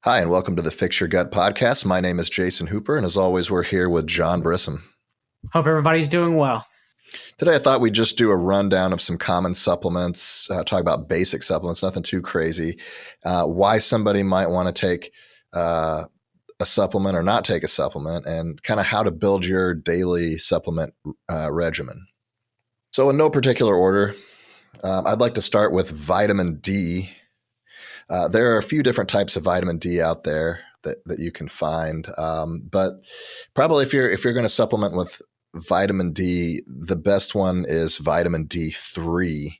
Hi, and welcome to the Fix Your Gut podcast. My name is Jason Hooper, and as always, we're here with John Brisson. Hope everybody's doing well. Today, I thought we'd just do a rundown of some common supplements, talk about basic supplements, nothing too crazy, why somebody might want to take a supplement or not take a supplement, and kind of how to build your daily supplement regimen. So in no particular order, I'd like to start with vitamin D. There are a few different types of vitamin D out there that you can find, but probably if you're going to supplement with vitamin D, the best one is vitamin D3,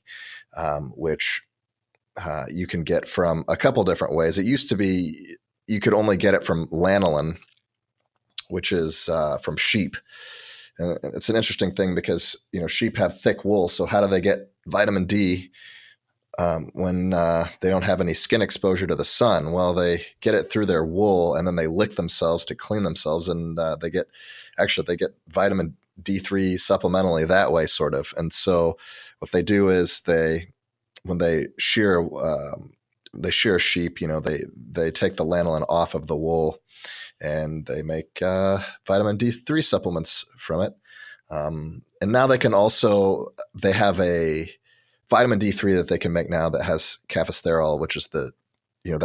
which you can get from a couple different ways. It used to be you could only get it from lanolin, which is from sheep. And it's an interesting thing because sheep have thick wool, so how do they get vitamin D? When they don't have any skin exposure to the sun? Well, they get it through their wool, and then they lick themselves to clean themselves, and they get vitamin D3 supplementally that way, sort of. And so, what they do is when they shear a sheep, they take the lanolin off of the wool, and they make vitamin D3 supplements from it. And now they have a vitamin D3 that they can make now that has caffesterol, which is the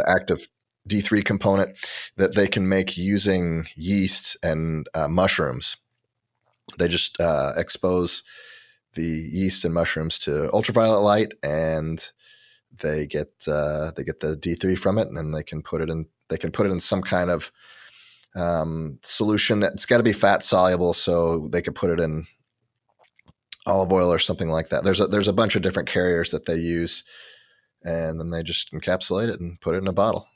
active D3 component that they can make using yeast and mushrooms. They just expose the yeast and mushrooms to ultraviolet light, and they get the D3 from it, and they can put it in some kind of solution. It's got to be fat soluble, so they could put it in olive oil or something like that. There's a bunch of different carriers that they use, and then they just encapsulate it and put it in a bottle.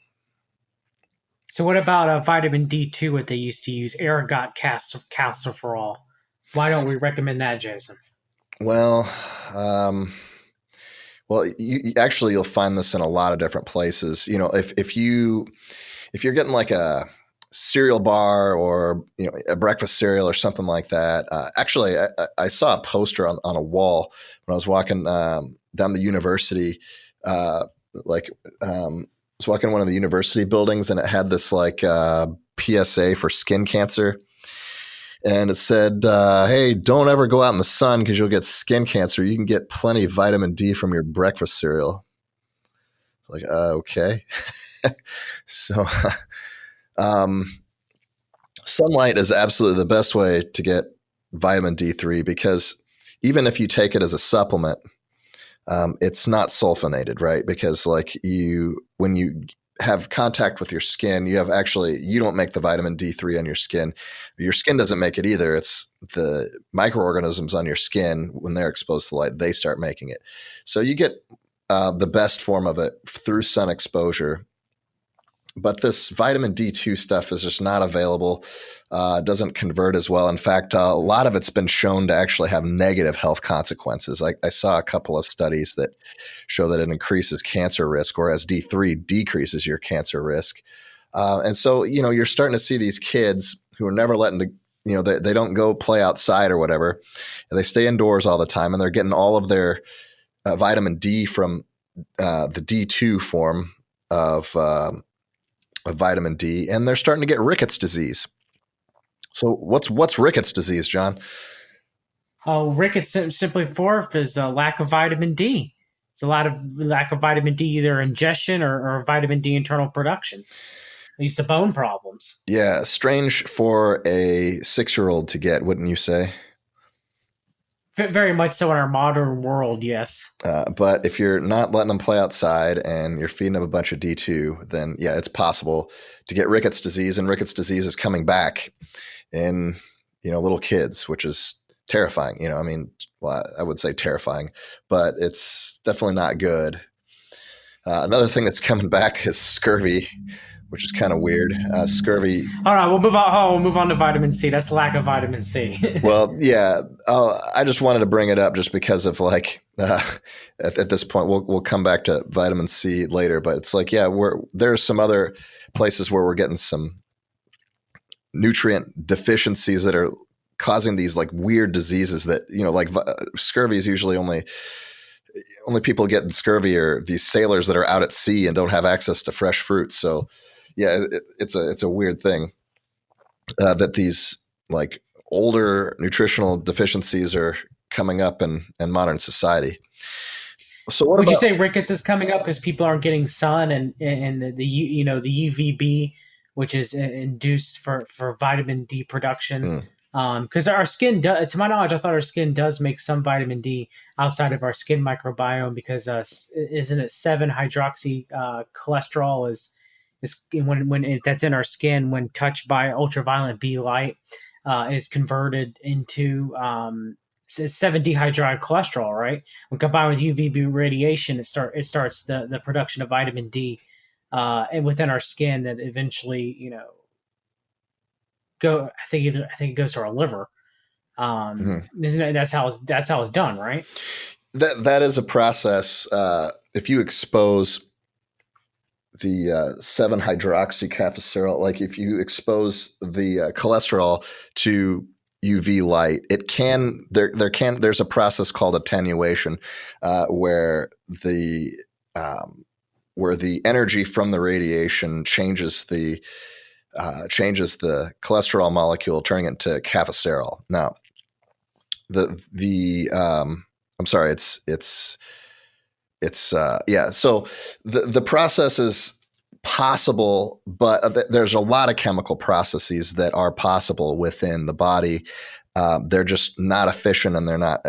So what about vitamin D2, what they used to use, ergot calciferol? Why don't we recommend that, Jason? Well, you'll find this in a lot of different places. If you're getting like a cereal bar or a breakfast cereal or something like that. Actually, I saw a poster on a wall when I was walking down the university. I was walking one of the university buildings, and it had this PSA for skin cancer, and it said, "Hey, don't ever go out in the sun because you'll get skin cancer. You can get plenty of vitamin D from your breakfast cereal." It's like, okay, so. Sunlight is absolutely the best way to get vitamin D3 because even if you take it as a supplement, it's not sulfonated, right? Because when you have contact with your skin, you don't make the vitamin D3 on your skin. Your skin doesn't make it either. It's the microorganisms on your skin, when they're exposed to light, they start making it. So you get the best form of it through sun exposure. But this vitamin D2 stuff is just not available. Doesn't convert as well. In fact, a lot of it's been shown to actually have negative health consequences. I saw a couple of studies that show that it increases cancer risk, whereas D3 decreases your cancer risk. And so, you're starting to see these kids who are never letting they don't go play outside or whatever. They stay indoors all the time, and they're getting all of their vitamin D from the D2 form of vitamin D, and they're starting to get rickets disease. So what's rickets disease, John? Oh, rickets simply is a lack of vitamin D. It's a lack of vitamin D, either ingestion or vitamin D internal production. Leads to bone problems. Yeah, strange for a 6-year-old to get, wouldn't you say? Very much so in our modern world, yes. But if you're not letting them play outside and you're feeding them a bunch of D2, then yeah, it's possible to get rickets disease. And rickets disease is coming back in little kids, which is terrifying. I would say terrifying, but it's definitely not good. Another thing that's coming back is scurvy, which is kind of weird. Scurvy. All right, we'll move on. We'll move on to vitamin C. That's the lack of vitamin C. Well, yeah. I just wanted to bring it up just because of at this point, we'll come back to vitamin C later. But it's there's some other places where we're getting some nutrient deficiencies that are causing these weird diseases that scurvy is usually only people getting scurvy are these sailors that are out at sea and don't have access to fresh fruit. So Yeah, it's a weird thing that these like older nutritional deficiencies are coming up in modern society. So what Would you about? say rickets is coming up because people aren't getting sun and the UVB, which is induced for vitamin D production? Hmm. Because our skin, to my knowledge, I thought our skin does make some vitamin D outside of our skin microbiome because isn't it 7 hydroxy cholesterol is that's in our skin when touched by ultraviolet B light is converted into 7 dehydrocholesterol, cholesterol, right? When combined with UVB radiation, it starts the production of vitamin D, and within our skin that eventually, I think it goes to our liver. Mhm. Isn't that, that's how it's done, right? That is a process. If you expose the 7 hydroxycaffeocerol, like if you expose the cholesterol to UV light, it can there's a process called attenuation, where um, the energy from the radiation changes the cholesterol molecule, turning it into caffeocerol. Now, the I'm sorry, it's yeah. So the process is possible, but there's a lot of chemical processes that are possible within the body. They're just not efficient, and they're not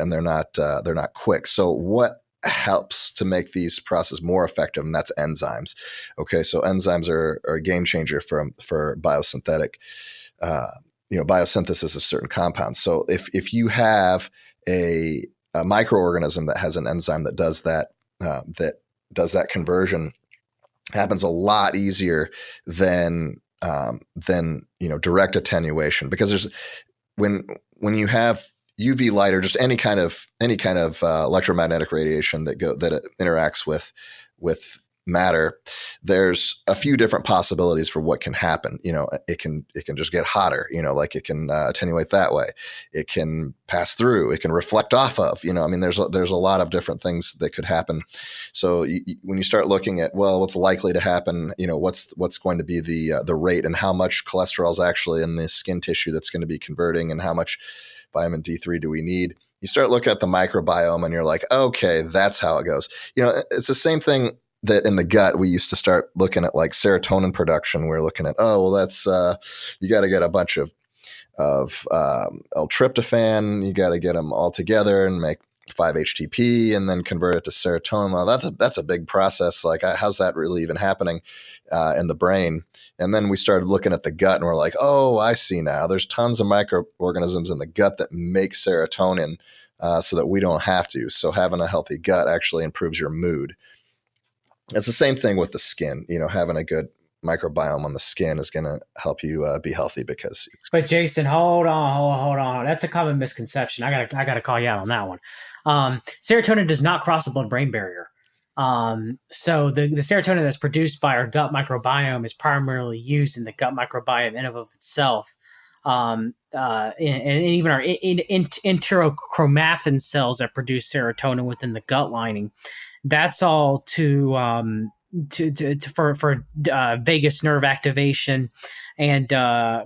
quick. So what helps to make these processes more effective, and that's enzymes. Okay, so enzymes are a game changer for biosynthetic, uh, biosynthesis of certain compounds. So if you have a microorganism that has an enzyme that does that conversion, happens a lot easier than direct attenuation, because there's when you have UV light or just any kind of electromagnetic radiation that it interacts with matter, there's a few different possibilities for what can happen. It can just get hotter. Like it can attenuate that way. It can pass through. It can reflect off of. I mean, there's a lot of different things that could happen. So when you start looking at, well, what's likely to happen, what's going to be the rate, and how much cholesterol is actually in the skin tissue that's going to be converting, and how much vitamin D3 do we need? You start looking at the microbiome, and you're like, okay, that's how it goes. It's the same thing that in the gut we used to start looking at, like serotonin production. We're looking at, oh, well, that's you got to get a bunch of L-tryptophan. You got to get them all together and make 5-HTP and then convert it to serotonin. Well, that's a big process. Like, how's that really even happening in the brain? And then we started looking at the gut, and we're like, oh, I see now. There's tons of microorganisms in the gut that make serotonin, so that we don't have to. So having a healthy gut actually improves your mood. It's the same thing with the skin. Having a good microbiome on the skin is going to help you be healthy, because it's. But Jason, hold on. That's a common misconception. I gotta call you out on that one. Serotonin does not cross the blood-brain barrier. So the serotonin that's produced by our gut microbiome is primarily used in the gut microbiome in and of itself. And even our enterochromaffin cells that produce serotonin within the gut lining, that's all for vagus nerve activation and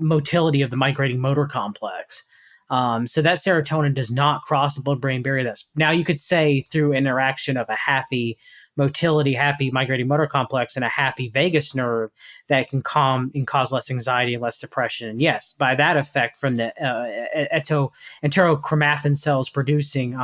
motility of the migrating motor complex. So that serotonin does not cross the blood-brain barrier. That's now, you could say, through interaction of a happy motility, happy migrating motor complex, and a happy vagus nerve, that can calm and cause less anxiety and less depression. And yes, by that effect, from the enterochromaffin cells producing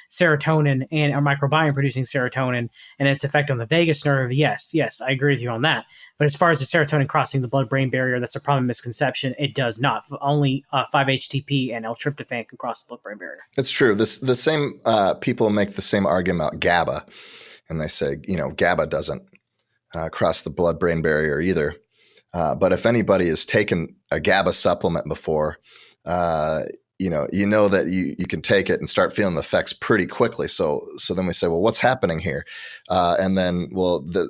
serotonin, and our microbiome producing serotonin, and its effect on the vagus nerve, yes, I agree with you on that. But as far as the serotonin crossing the blood-brain barrier, that's a problem misconception. It does not. Only 5-HTP and L-tryptophan can cross the blood-brain barrier. It's true. The same people make the same argument about GABA, and they say, GABA doesn't cross the blood-brain barrier either. But if anybody has taken a GABA supplement before, that you can take it and start feeling the effects pretty quickly. So then we say, well, what's happening here? And then,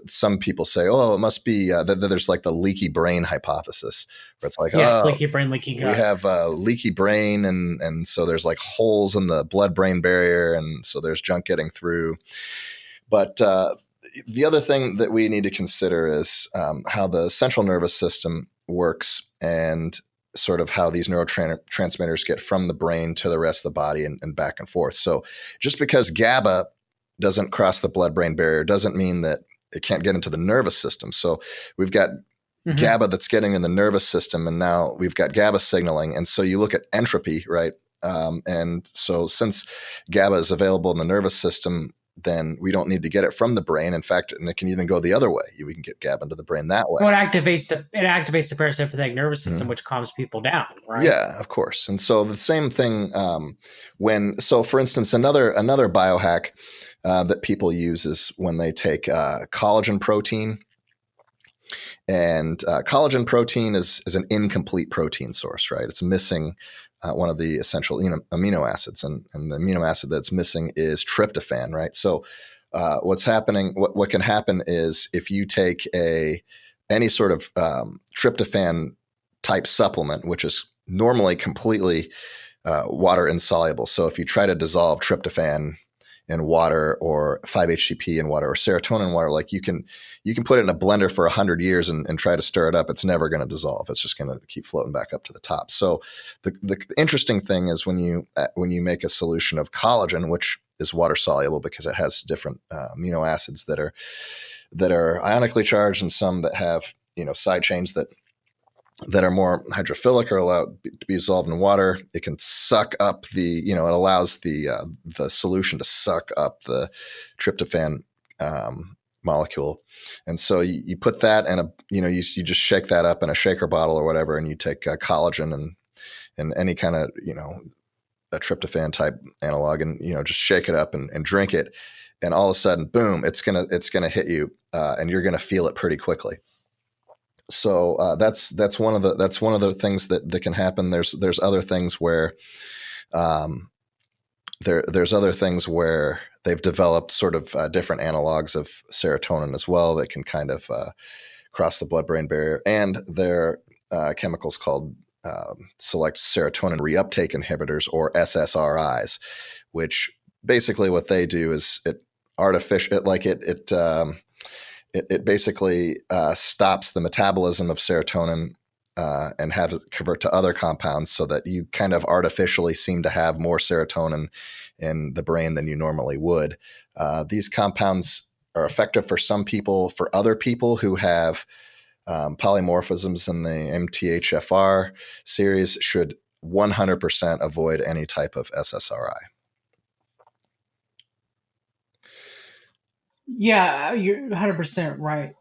some people say, oh, it must be that there's like the leaky brain hypothesis, where it's like, yes, leaky brain, leaky gut. We have leaky brain, and so there's like holes in the blood-brain barrier, and so there's junk getting through. But the other thing that we need to consider is how the central nervous system works and sort of how these neurotransmitters get from the brain to the rest of the body and back and forth. So just because GABA doesn't cross the blood-brain barrier doesn't mean that it can't get into the nervous system. So we've got GABA that's getting in the nervous system, and now we've got GABA signaling. And so you look at entropy, right? And so since GABA is available in the nervous system, then we don't need to get it from the brain. In fact, and it can even go the other way. We can get GABA into the brain that way. Well, it activates the parasympathetic nervous system, which calms people down, right? Yeah, of course. And so the same thing for instance, another biohack that people use is when they take collagen protein. And collagen protein is an incomplete protein source, right? It's missing one of the essential amino acids, and the amino acid that's missing is tryptophan, right? So what can happen is if you take any sort of tryptophan type supplement, which is normally completely water insoluble. So if you try to dissolve tryptophan in water or 5-HTP in water or serotonin in water, like you can put it in a blender for 100 years and try to stir it up. It's never going to dissolve. It's just going to keep floating back up to the top. So the interesting thing is when you make a solution of collagen, which is water soluble because it has different amino acids that are ionically charged and some that have side chains that are more hydrophilic or allowed to be dissolved in water. It can suck up it allows the solution to suck up the tryptophan molecule. And so you put that in you just shake that up in a shaker bottle or whatever, and you take collagen and any kind of, a tryptophan type analog and, just shake it up and drink it. And all of a sudden, boom, it's going to hit you and you're going to feel it pretty quickly. So that's one of the things that can happen. There's other things where there's other things where they've developed sort of different analogs of serotonin as well that can kind of cross the blood-brain barrier, and they're chemicals called select serotonin reuptake inhibitors, or SSRIs, which basically what they do is it basically stops the metabolism of serotonin and have it convert to other compounds so that you kind of artificially seem to have more serotonin in the brain than you normally would. These compounds are effective for some people. For other people who have polymorphisms in the MTHFR series, should 100% avoid any type of SSRI. Yeah, you're 100% right,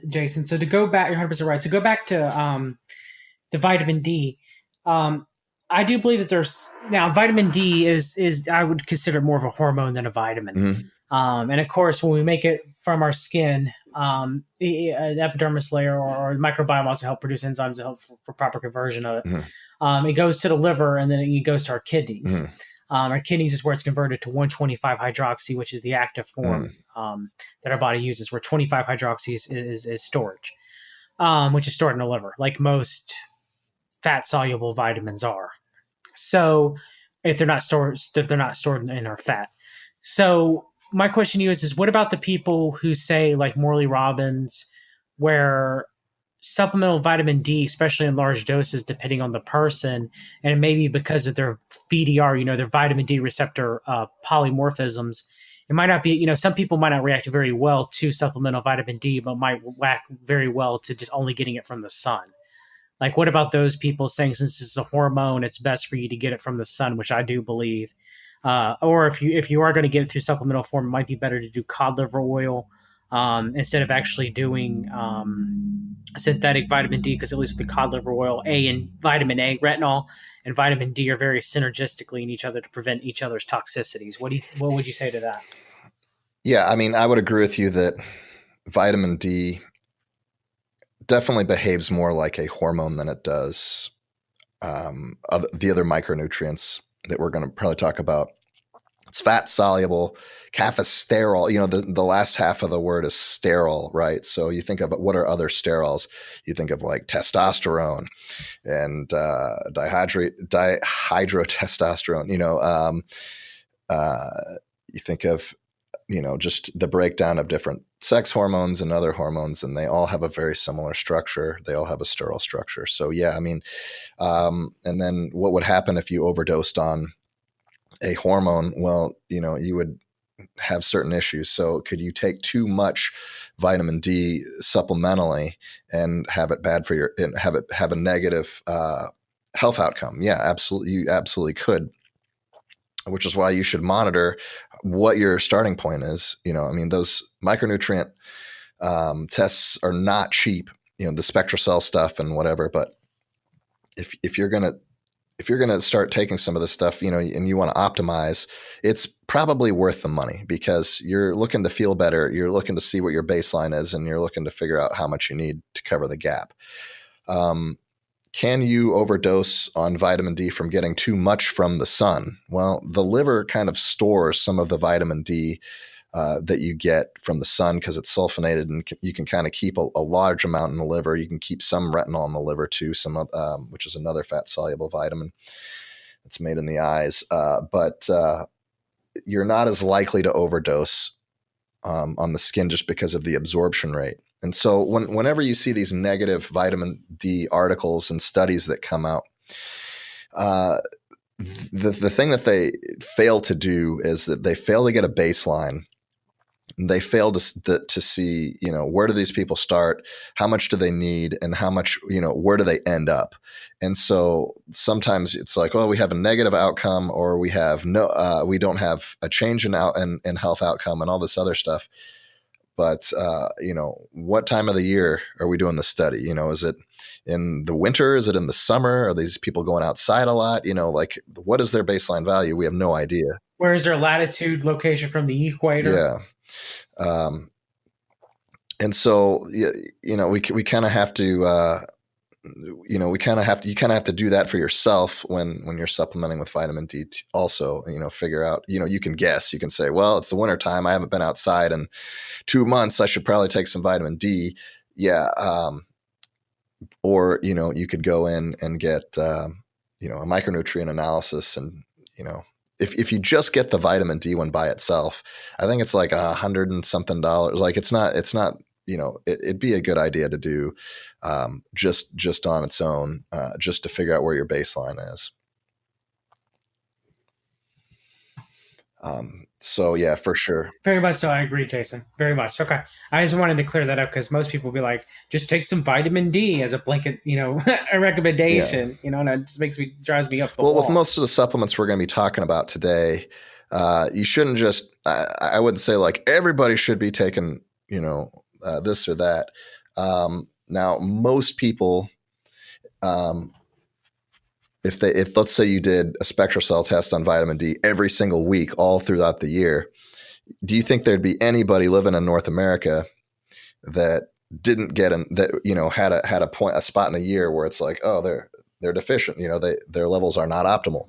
Jason. So to go back, you're 100% right. So go back to the vitamin D. I do believe that now vitamin D is I would consider more of a hormone than a vitamin. Mm-hmm. And of course, when we make it from our skin, the epidermis layer or the microbiome also help produce enzymes that help for proper conversion of it. Mm-hmm. It goes to the liver and then it goes to our kidneys. Mm-hmm. Our kidneys is where it's converted to 125 hydroxy, which is the active form that our body uses, where 25 hydroxy is storage, which is stored in the liver, like most fat-soluble vitamins are. So if they're not stored in our fat. So my question to you is what about the people who say, like Morley Robbins, where supplemental vitamin D, especially in large doses, depending on the person, and maybe because of their VDR, their vitamin D receptor polymorphisms, it might not be, some people might not react very well to supplemental vitamin D, but might react very well to just only getting it from the sun. Like, what about those people saying, since it's a hormone, it's best for you to get it from the sun, which I do believe. Or if you are going to get it through supplemental form, it might be better to do cod liver oil instead of actually doing synthetic vitamin D, because at least with the cod liver oil, vitamin A, retinol, and vitamin D are very synergistically in each other to prevent each other's toxicities. What would you say to that? Yeah, I mean, I would agree with you that vitamin D definitely behaves more like a hormone than it does the other micronutrients that we're going to probably talk about. It's fat soluble, caffesterol. The last half of the word is sterile, right? So you think of what are other sterols? You think of like testosterone and dihydrotestosterone. You think of just the breakdown of different sex hormones and other hormones, and they all have a very similar structure. They all have a sterile structure. So yeah, I mean, and then what would happen if you overdosed on a hormone? Well, you would have certain issues. So could you take too much vitamin D supplementally and have it bad for your and have a negative health outcome? Yeah, absolutely. You absolutely could, which is why you should monitor what your starting point is. I mean, those micronutrient tests are not cheap. The SpectraCell stuff and whatever. But if you're gonna start taking some of this stuff, and you want to optimize, it's probably worth the money because you're looking to feel better. You're looking to see what your baseline is, and you're looking to figure out how much you need to cover the gap. Can you overdose on vitamin D from getting too much from the sun? Well, the liver kind of stores some of the vitamin D that you get from the sun because it's sulfonated, and you can kind of keep a large amount in the liver. You can keep some retinol in the liver too, which is another fat soluble vitamin that's made in the eyes. But you're not as likely to overdose on the skin just because of the absorption rate. And so whenever you see these negative vitamin D articles and studies that come out, the thing that they fail to do is that they fail to get a baseline. They fail to see, where do these people start? How much do they need? And how much, where do they end up? And so sometimes it's like, oh, we have a negative outcome, or we have we don't have a change in health outcome and all this other stuff. But, what time of the year are we doing the study? Is it in the winter? Is it in the summer? Are these people going outside a lot? Like, what is their baseline value? We have no idea. Where is their latitude location from the equator? Yeah. And so, we kind of have to, you kind of have to do that for yourself when you're supplementing with vitamin D. Also, figure out, you can guess, you can say, well, it's the winter time. I haven't been outside in 2 months. I should probably take some vitamin D. Yeah. Or, you could go in and get, a micronutrient analysis, and, if you just get the vitamin D one by itself, I think it's like $100 and something. Like it's not, it'd be a good idea to do just on its own, just to figure out where your baseline is. So yeah, for sure. Very much so. I agree, Jason. Very much. Okay. I just wanted to clear that up because most people will be like, just take some vitamin D as a blanket, a recommendation, and it just drives me up the wall. Well, with most of the supplements we're going to be talking about today, you shouldn't just, I wouldn't say like everybody should be taking, this or that. Now, most people, if let's say you did a SpectraCell test on vitamin D every single week, all throughout the year, do you think there'd be anybody living in North America that didn't get had a spot in the year where it's like, oh, they're deficient, their levels are not optimal?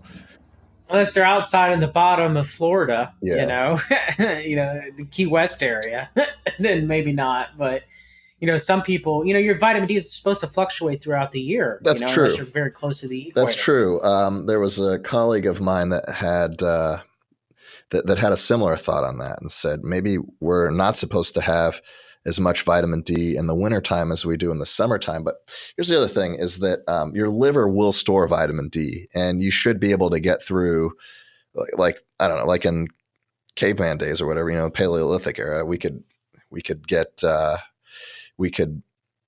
Unless they're outside in the bottom of Florida, Yeah. the Key West area, then maybe not. But some people, your vitamin D is supposed to fluctuate throughout the year. That's true. Unless you're very close to the equator. That's true. There was a colleague of mine that had that had a similar thought on that and said maybe we're not supposed to have as much vitamin D in the wintertime as we do in the summertime. But here's the other thing is that your liver will store vitamin D, and you should be able to get through, like I don't know, like in caveman days or whatever, Paleolithic era, we could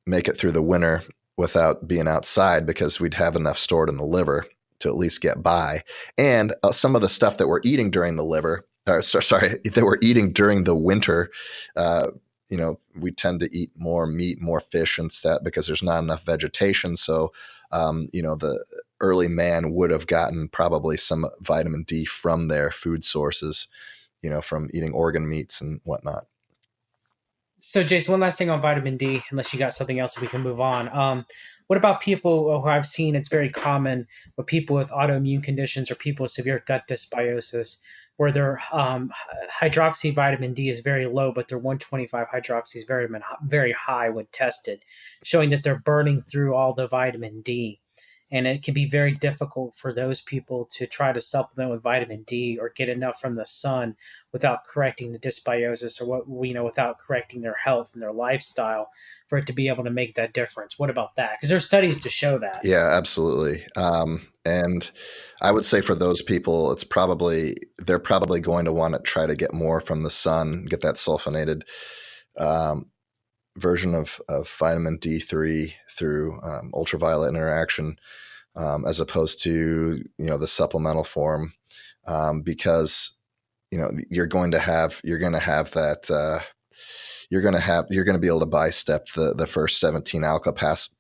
make it through the winter without being outside because we'd have enough stored in the liver to at least get by. And some of the stuff that we're eating during that we're eating during the winter, we tend to eat more meat, more fish instead because there's not enough vegetation. So, the early man would have gotten probably some vitamin D from their food sources, from eating organ meats and whatnot. So, Jason, one last thing on vitamin D, unless you got something else, we can move on. What about people who I've seen? It's very common with people with autoimmune conditions or people with severe gut dysbiosis, where their hydroxy vitamin D is very low, but their 125 hydroxy is very high when tested, showing that they're burning through all the vitamin D. And it can be very difficult for those people to try to supplement with vitamin D or get enough from the sun without correcting the dysbiosis, or without correcting their health and their lifestyle, for it to be able to make that difference. What about that? Because there's studies to show that. Yeah, absolutely. And I would say for those people, they're probably going to want to try to get more from the sun, get that sulfonated um, version of vitamin D3 through ultraviolet interaction, as opposed to the supplemental form, because you're going to have that. You're going to be able to bistep the first 17 alka pass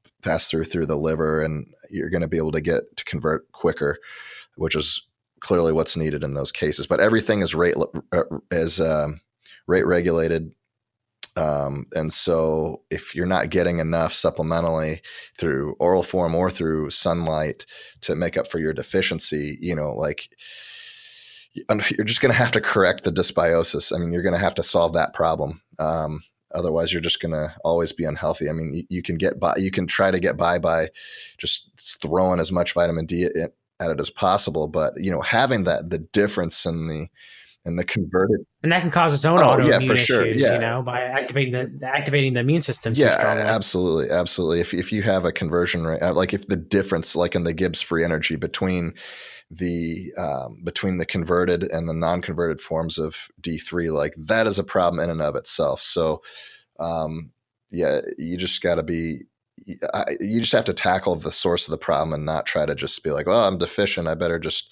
through the liver, and you're going to be able to convert quicker, which is clearly what's needed in those cases. But everything is rate regulated. And so if you're not getting enough supplementally through oral form or through sunlight to make up for your deficiency, you're just going to have to correct the dysbiosis. I mean, you're going to have to solve that problem. Otherwise, you're just going to always be unhealthy. I mean, you can try to get by just throwing as much vitamin D at it as possible. But having the difference in the converted, and that can cause its own autoimmune issues, sure. by activating the immune system too Yeah, strongly. absolutely. If you have a conversion rate, like if the difference, like in the Gibbs free energy between the converted and the non-converted forms of D3, like that is a problem in and of itself. So, yeah, you just got to you just have to tackle the source of the problem and not try to just be like, well, I'm deficient, I better just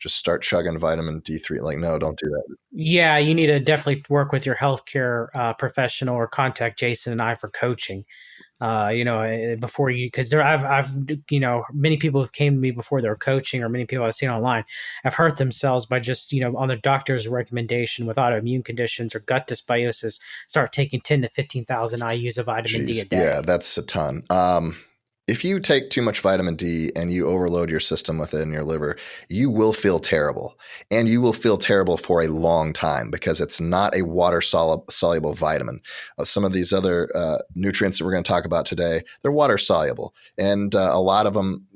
start chugging vitamin D3. Like, no, don't do that. Yeah, you need to definitely work with your healthcare professional, or contact Jason and I for coaching. Before because I've many people have came to me before they're coaching, or many people I've seen online have hurt themselves by just on their doctor's recommendation with autoimmune conditions or gut dysbiosis, start taking 10 to 15,000 IUs of vitamin D a day. Yeah, that's a ton. If you take too much vitamin D and you overload your system with it in your liver, you will feel terrible. And you will feel terrible for a long time because it's not a water soluble vitamin. Some of these other nutrients that we're going to talk about today, they're water soluble. And a lot of them,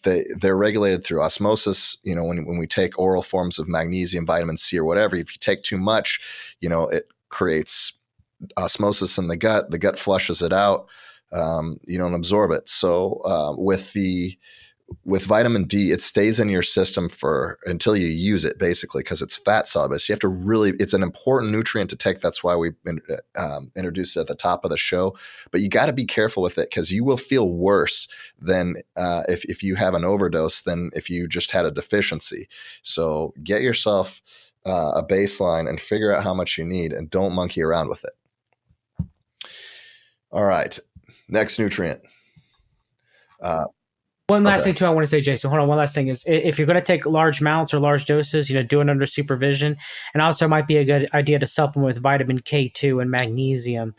they're regulated through osmosis. When we take oral forms of magnesium, vitamin C, or whatever, if you take too much, it creates osmosis in the gut flushes it out. You don't absorb it. So with vitamin D, it stays in your system until you use it, basically, because it's fat soluble. So you have to it's an important nutrient to take. That's why we introduced it at the top of the show. But you got to be careful with it, because you will feel worse than if you have an overdose than if you just had a deficiency. So get yourself a baseline and figure out how much you need, and don't monkey around with it. All right. Next nutrient. One last thing too, I want to say, Jason. Hold on. One last thing is, if you're going to take large amounts or large doses, do it under supervision. And also, it might be a good idea to supplement with vitamin K2 and magnesium,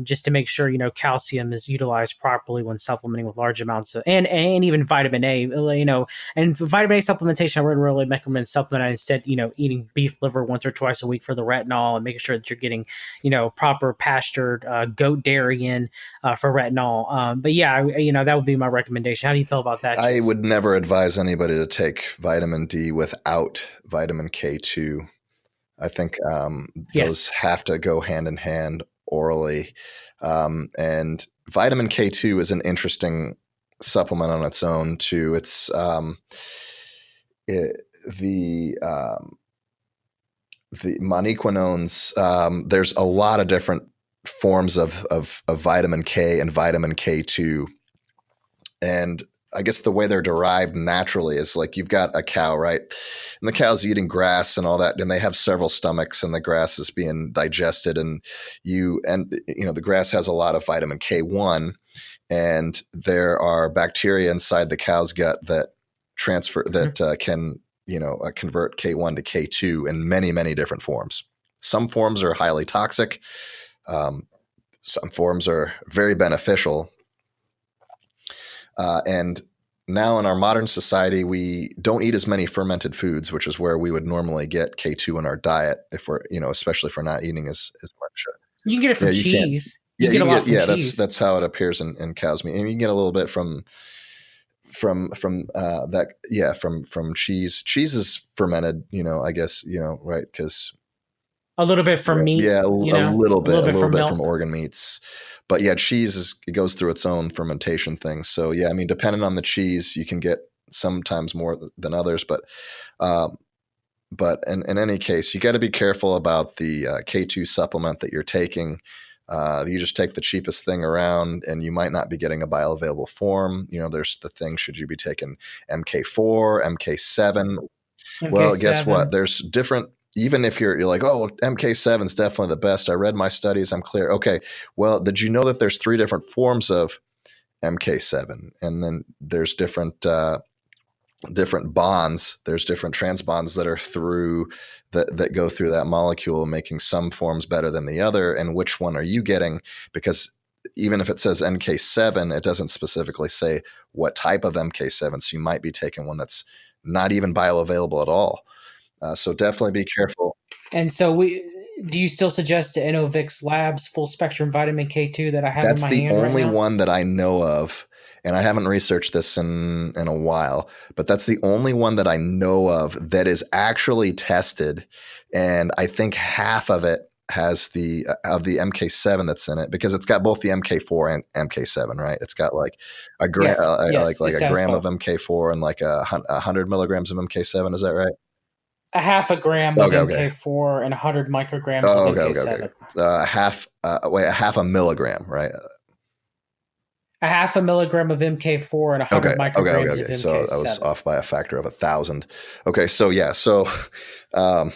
just to make sure calcium is utilized properly when supplementing with large amounts and even vitamin A. And for vitamin A supplementation, I wouldn't really recommend supplementing. Instead, eating beef liver once or twice a week for the retinol, and making sure that you're getting proper pastured goat dairy in for retinol. But yeah, that would be my recommendation. How do you feel about that, Jason? I would never advise anybody to take vitamin D without vitamin K2. I think those have to go hand in hand orally. And vitamin K2 is an interesting supplement on its own too. It's the monoquinones. There's a lot of different forms of vitamin K and vitamin K2. And I guess the way they're derived naturally is like, you've got a cow, right? And the cow's eating grass and all that, and they have several stomachs, and the grass is being digested, and the grass has a lot of vitamin K1, and there are bacteria inside the cow's gut that can convert K1 to K2 in many, many different forms. Some forms are highly toxic. Some forms are very beneficial. And now in our modern society, we don't eat as many fermented foods, which is where we would normally get K2 in our diet, if we're, especially if we're not eating as much. You can get it from cheese. You get a lot from cheese. That's how it appears in cow's meat. And you can get a little bit from that, yeah, from cheese. Cheese is fermented, I guess, right, because A little bit from meat, yeah, a little a bit little from bit from milk. organ meats. But yeah, it goes through its own fermentation thing. So yeah, I mean, depending on the cheese, you can get sometimes more than others. Um, but in any case, you got to be careful about the K2 supplement that you're taking. You just take the cheapest thing around, and you might not be getting a bioavailable form. There's the thing: should you be taking MK4, MK7? Well, guess what? MK7. There's different. Even if you're like, oh, well, MK7 is definitely the best. I read my studies. I'm clear. Okay. Well, did you know that there's three different forms of MK7, and then there's different bonds. There's different trans bonds that are through that go through that molecule, making some forms better than the other. And which one are you getting? Because even if it says MK7, it doesn't specifically say what type of MK7. So you might be taking one that's not even bioavailable at all. So definitely be careful. And so do you still suggest the Innovix Labs full spectrum vitamin K2 that I have in That's my the hand right only now? one that I know of, and I haven't researched this in a while, but that's the only one that I know of that is actually tested, and I think half of it has the of the MK7 that's in it, because it's got both the MK4 and MK7, right? It's got like a gram, Yes, yes, like it a says gram of both. MK4 and like 100 milligrams of MK7. Is that right? A half a gram of Okay, okay. MK4 and 100 micrograms of Oh, okay, okay, okay. MK7. A half a milligram, right? A half a milligram of MK4 and Okay, 100 okay, okay, micrograms of okay. So I was MK7. off by a factor of 1,000. Okay, so yeah, um,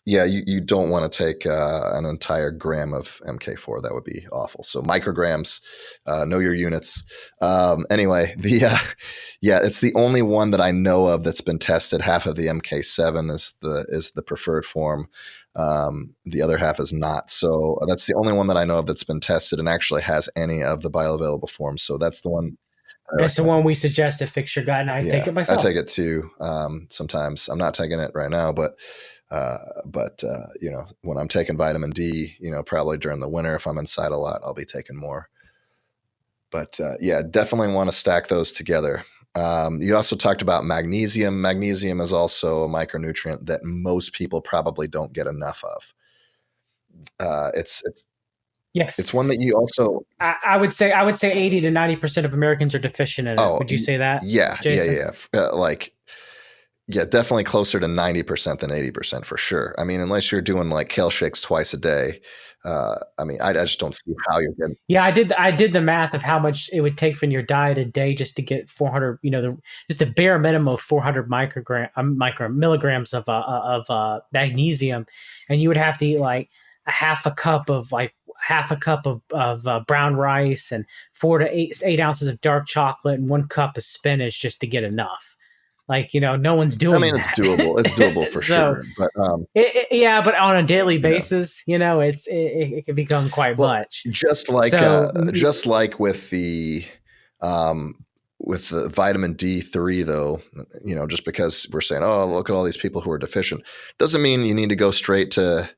yeah, you don't want to take an entire gram of MK4. That would be awful. So micrograms, know your units. Anyway, yeah, it's the only one that I know of that's been tested. Half of the MK7 is the preferred form. The other half is not. So that's the only one that I know of that's been tested and actually has any of the bioavailable forms. So that's the one I And it's the recommend. one we suggest to fix your gut, and I take Yeah, it I myself. take it too. Sometimes I'm not taking it right now, when I'm taking vitamin D, probably during the winter, if I'm inside a lot, I'll be taking more. But yeah, definitely want to stack those together. You also talked about magnesium. Magnesium is also a micronutrient that most people probably don't get enough of. Yes. It's one that you also. I would say 80 to 90% of Americans are deficient in it. Oh, Would you say that, yeah, yeah, Jason? yeah. Yeah, definitely closer to 90% than 80% for sure. I mean, unless you're doing like kale shakes twice a day. I mean, I just don't see how you're getting. Yeah, I did the math of how much it would take from your diet a day just to get 400, just a bare minimum of 400 micro milligrams of magnesium, and you would have to eat like a half a cup of brown rice and 4 to 8 ounces of dark chocolate and 1 cup of spinach just to get enough. Like, no one's I doing mean, it's doable. It's doable that. for So sure. But yeah, but on a daily you know, basis, it can become quite well, much. just So like um, with the vitamin D3, though, just because we're saying, oh, look at all these people who are deficient, doesn't mean you need to go straight to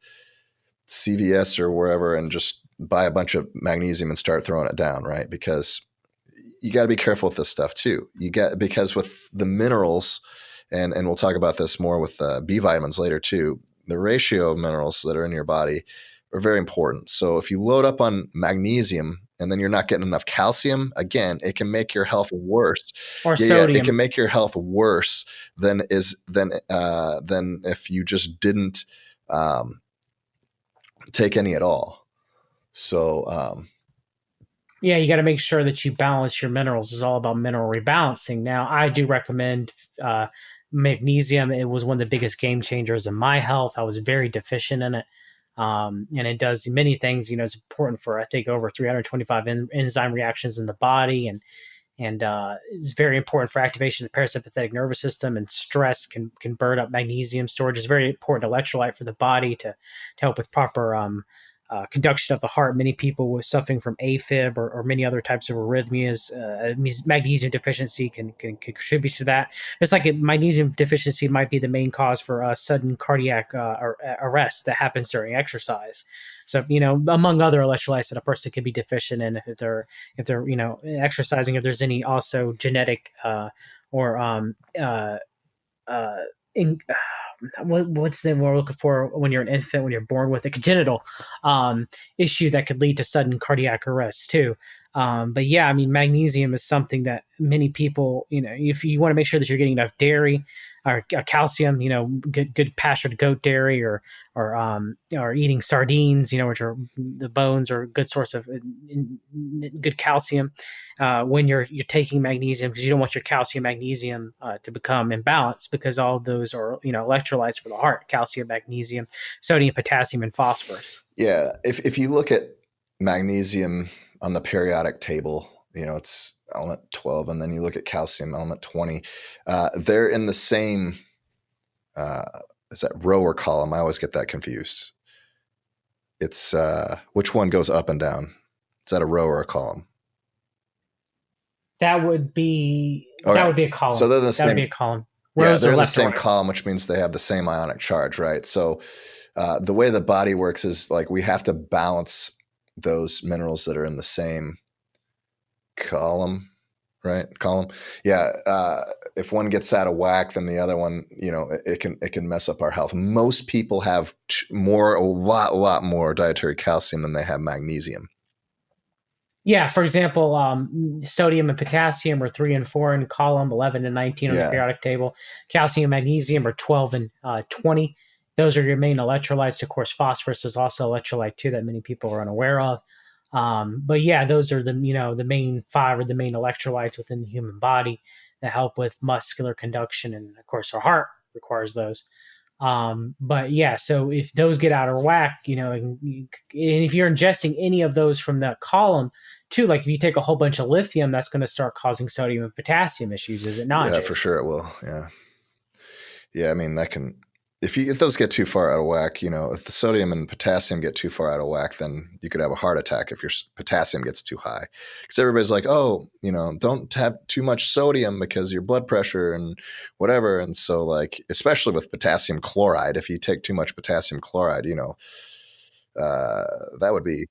CVS or wherever and just buy a bunch of magnesium and start throwing it down, right? Because you got to be careful with this stuff too. Because with the minerals, and we'll talk about this more with B vitamins later too. The ratio of minerals that are in your body are very important. So if you load up on magnesium and then you're not getting enough calcium, again, it can make your health worse. or Yeah, yeah, it can sodium. make your health worse than if you just didn't um, take any at all. So Yeah, you got to make sure that you balance your minerals. It's all about mineral rebalancing. Now, I do recommend magnesium. It was one of the biggest game changers in my health. I was very deficient in it. And it does many things. It's important for, I think, over 325 enzyme reactions in the body, and it's very important for activation of the parasympathetic nervous system. And stress can burn up magnesium storage. It's very important electrolyte for the body to help with proper conduction of the heart. Many people with suffering from AFib or many other types of arrhythmias, magnesium deficiency can contribute to that. It's like magnesium deficiency might be the main cause for sudden cardiac arrest that happens during exercise. So, among other electrolytes that a person can be deficient in if they're exercising, if there's any also genetic or uh, in, what's the name we're looking for when you're an infant, when you're born with a congenital issue that could lead to sudden cardiac arrest too. But yeah, I mean, magnesium is something that many people, if you want to make sure that you're getting enough dairy or calcium, good pastured goat dairy or eating sardines, which are the bones are a good source of good calcium when you're taking magnesium, because you don't want your calcium magnesium to become imbalanced, because all of those are electrolytes for the heart: calcium, magnesium, sodium, potassium, and phosphorus. Yeah, if you look at magnesium on the periodic table, it's element 12, and then you look at calcium, element 20. They're in the same, is that row or column? I always get that confused. It's which one goes up and down? Is that a row or a column? That would be Would be a column. So they're the that same. would be a column. Yeah, they're in the same column, which means they have the same ionic charge, right? So the way the body works is like we have to balance those minerals that are in the same column, right? Column. Yeah. If one gets out of whack, then the other one, it can mess up our health. Most people have a lot more dietary calcium than they have magnesium. Yeah, for example, sodium and potassium are 3 and 4 in column 11 and 19 on the periodic table. Calcium and magnesium are 12 and 20. Those are your main electrolytes. Of course, phosphorus is also electrolyte too that many people are unaware of. But yeah, those are the main 5 or the main electrolytes within the human body that help with muscular conduction, and of course, our heart requires those. But yeah, so if those get out of whack, and if you're ingesting any of those from that column too, like if you take a whole bunch of lithium, that's going to start causing sodium and potassium issues, is it not? Yeah, Jason? for sure it will. Yeah. I mean, that can, if those get too far out of whack, if the sodium and potassium get too far out of whack, then you could have a heart attack if your potassium gets too high. Because everybody's like, oh, don't have too much sodium because your blood pressure and whatever. And so, like, especially with potassium chloride, if you take too much potassium chloride, that would be.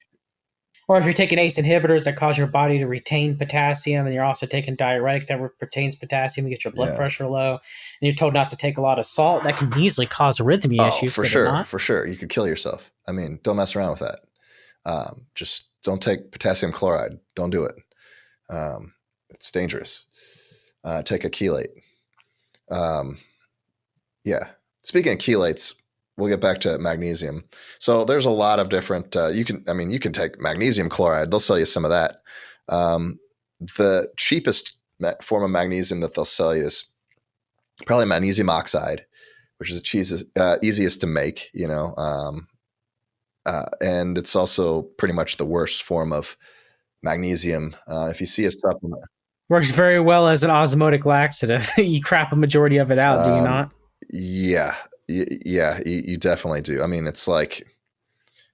Or if you're taking ACE inhibitors that cause your body to retain potassium, and you're also taking diuretic that retains potassium to get your blood pressure low, and you're told not to take a lot of salt, that can easily cause arrhythmia issues. For sure. You could kill yourself. I mean, don't mess around with that. Just don't take potassium chloride. Don't do it. It's dangerous. Take a chelate. Yeah. Speaking of chelates, we'll get back to magnesium. So there's a lot of different. You can take magnesium chloride. They'll sell you some of that. The cheapest form of magnesium that they'll sell you is probably magnesium oxide, which is the easiest to make. And it's also pretty much the worst form of magnesium. If you see a supplement, works very well as an osmotic laxative. You crap a majority of it out, do you not? Yeah, you definitely do. I mean, it's like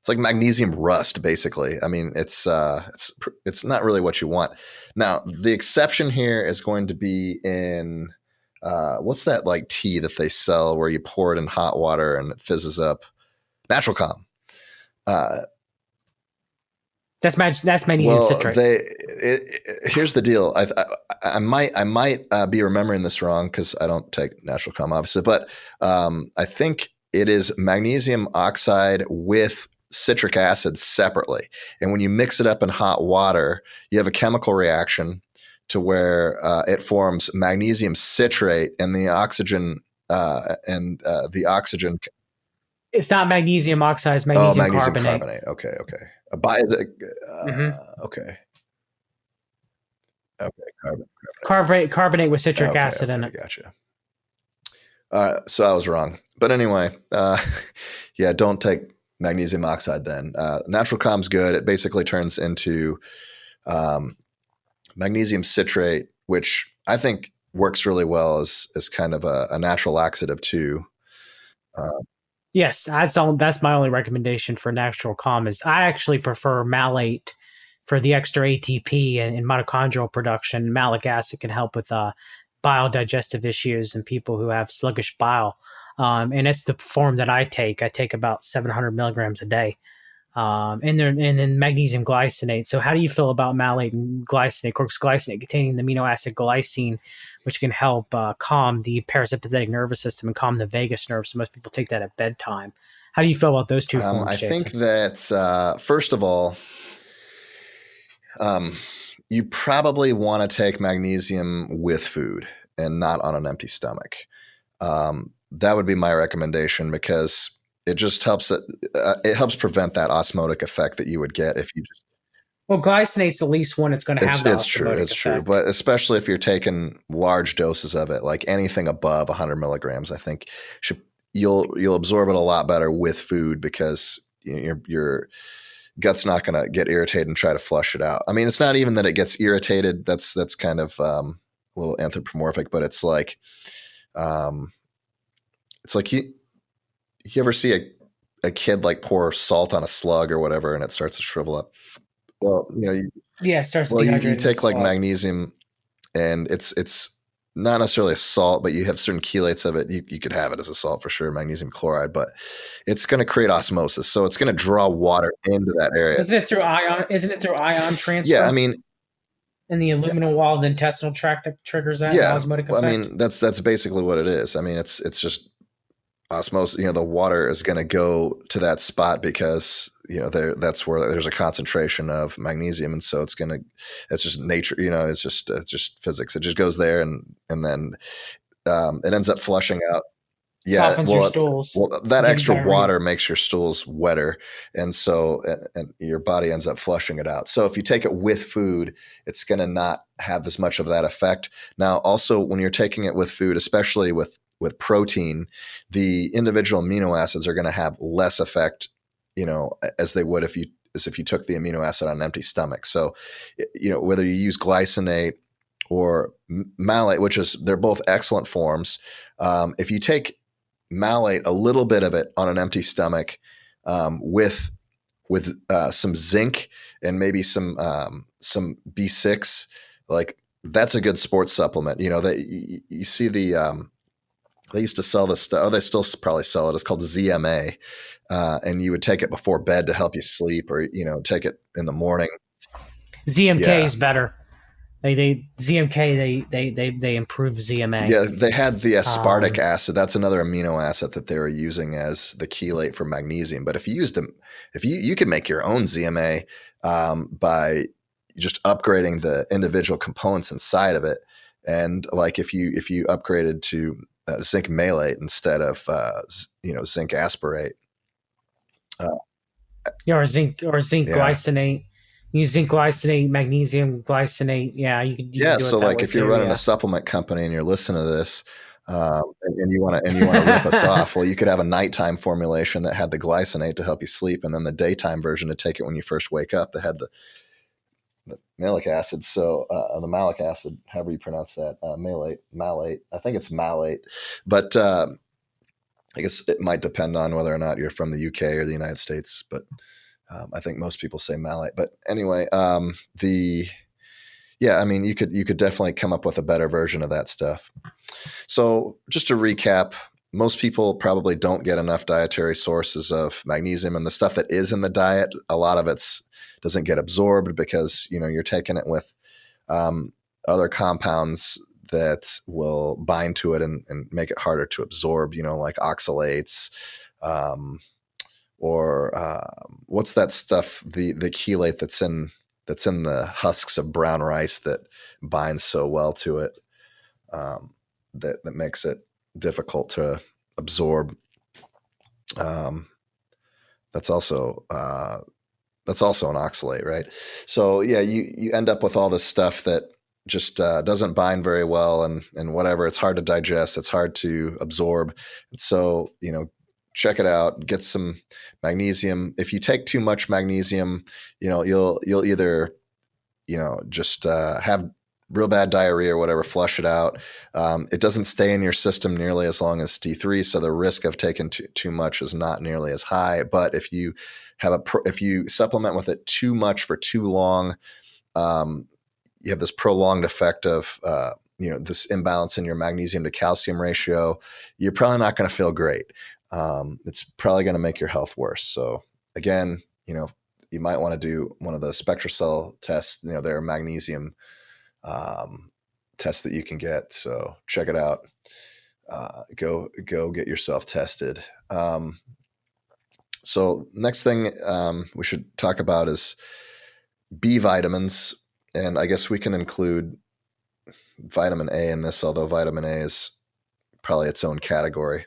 magnesium rust, basically. I mean, it's not really what you want. Now, the exception here is going to be in what's that like tea that they sell where you pour it in hot water and it fizzes up? Natural Calm. That's magnesium citrate. Here's the deal. I might be remembering this wrong because I don't take Natural Calm, obviously, but I think it is magnesium oxide with citric acid separately. And when you mix it up in hot water, you have a chemical reaction to where it forms magnesium citrate, and the oxygen It's not magnesium oxide; it's magnesium carbonate. Okay. Okay. Carbonate with citric acid in it. Gotcha. So I was wrong, but anyway, yeah, don't take magnesium oxide then. Natural Calm's good. It basically turns into magnesium citrate, which I think works really well as kind of a natural laxative too. Yes, that's my only recommendation for natural calm is I actually prefer malate for the extra ATP and mitochondrial production. Malic acid can help with bile digestive issues in people who have sluggish bile. And it's the form that I take. I take about 700 milligrams a day. And then magnesium glycinate. So, how do you feel about malate and glycinate? Of course, glycinate containing the amino acid glycine, which can help calm the parasympathetic nervous system and calm the vagus nerve. So, most people take that at bedtime. How do you feel about those two I forms, think Jason? that first of all, um, you probably want to take magnesium with food and not on an empty stomach. That would be my recommendation because it just helps it helps prevent that osmotic effect that you would get if you just. Well, glycinate's the least one it's going to have the osmotic It's true, effect. but especially if you're taking large doses of it, like anything above 100 milligrams, I think should you'll absorb it a lot better with food because your gut's not going to get irritated and try to flush it out. I mean, it's not even that it gets irritated. That's kind of a little anthropomorphic, but um, it's like you ever see a kid like pour salt on a slug or whatever, and it starts to shrivel up. Well, Yeah, it starts to you dehydrate in the take like slug. magnesium, and it's not necessarily a salt, but you have certain chelates of it. You could have it as a salt for sure, magnesium chloride, but it's going to create osmosis, so it's going to draw water into that area. Isn't it through ion? Isn't it through ion Yeah, I transfer mean, in the aluminal wall of the intestinal tract that triggers that yeah, osmotic I effect? mean that's basically what it is. I mean, it's just osmosis. The water is going to go to that spot because that's where there's a concentration of magnesium, and so it's just nature. It's just physics. It just goes there, and then it ends up flushing out. Yeah, Softens your stools. that Gives you extra diarrhea. water makes your stools wetter, and so and your body ends up flushing it out. So if you take it with food, it's going to not have as much of that effect. Now, also when you're taking it with food, especially with protein, the individual amino acids are going to have less effect, as they would if you took the amino acid on an empty stomach. So, whether you use glycinate or malate, they're both excellent forms. If you take malate, a little bit of it on an empty stomach, with some zinc and maybe some B6, like that's a good sports supplement. That you see they used to sell this stuff. Oh, they still probably sell it. It's called ZMA, and you would take it before bed to help you sleep, or take it in the morning. ZMK Yeah, is better. They ZMK they improve ZMA. yeah. They had the aspartic Um, acid. That's another amino acid that they were using as the chelate for magnesium. But if you used them, if you could make your own ZMA by just upgrading the individual components inside of it, and like if you upgraded to zinc malate instead of zinc asparate. Uh, yeah, or zinc yeah, glycinate. Use zinc glycinate, magnesium glycinate. Yeah, you can yeah. do So it that like way if you're too. running a Yeah. supplement company and you're listening to this, and you want to rip us off, well, you could have a nighttime formulation that had the glycinate to help you sleep, and then the daytime version to take it when you first wake up that had the malic acid. So the malic acid, however you pronounce that, malate. I think it's malate, but I guess it might depend on whether or not you're from the UK or the United States. But I think most people say malate. But anyway, the yeah, I mean, you could definitely come up with a better version of that stuff. So just to recap, most people probably don't get enough dietary sources of magnesium, and the stuff that is in the diet, a lot of it's doesn't get absorbed because you're taking it with other compounds that will bind to it and make it harder to absorb. Like oxalates, um, or what's that stuff? The chelate that's in the husks of brown rice that binds so well to it, that makes it difficult to absorb. Um, that's also an oxalate, right? So yeah, you end up with all this stuff that just doesn't bind very well, and whatever. It's hard to digest. It's hard to absorb. And so check it out. Get some magnesium. If you take too much magnesium, you'll either just have real bad diarrhea or whatever, flush it out. It doesn't stay in your system nearly as long as D3, so the risk of taking too much is not nearly as high. But if you if you supplement with it too much for too long, you have this prolonged effect of this imbalance in your magnesium to calcium ratio. You're probably not going to feel great. It's probably going to make your health worse. So again, you might want to do one of the SpectraCell tests. There are magnesium tests that you can get. So check it out. Go get yourself tested. So next thing we should talk about is B vitamins. And I guess we can include vitamin A in this, although vitamin A is probably its own category.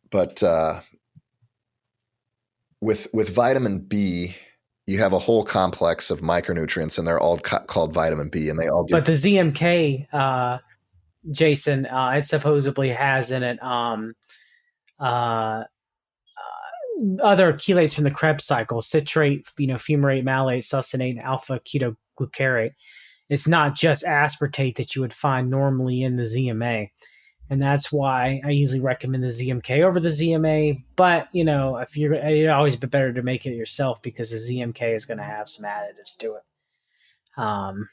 But with vitamin B, you have a whole complex of micronutrients, and they're all called vitamin B, and they all do. But the ZMK, Jason, it supposedly has in it other chelates from the Krebs cycle: citrate, fumarate, malate, succinate, alpha ketoglucarate. It's not just aspartate that you would find normally in the ZMA. And that's why I usually recommend the ZMK over the ZMA. But, if it'd always be better to make it yourself, because the ZMK is going to have some additives to it.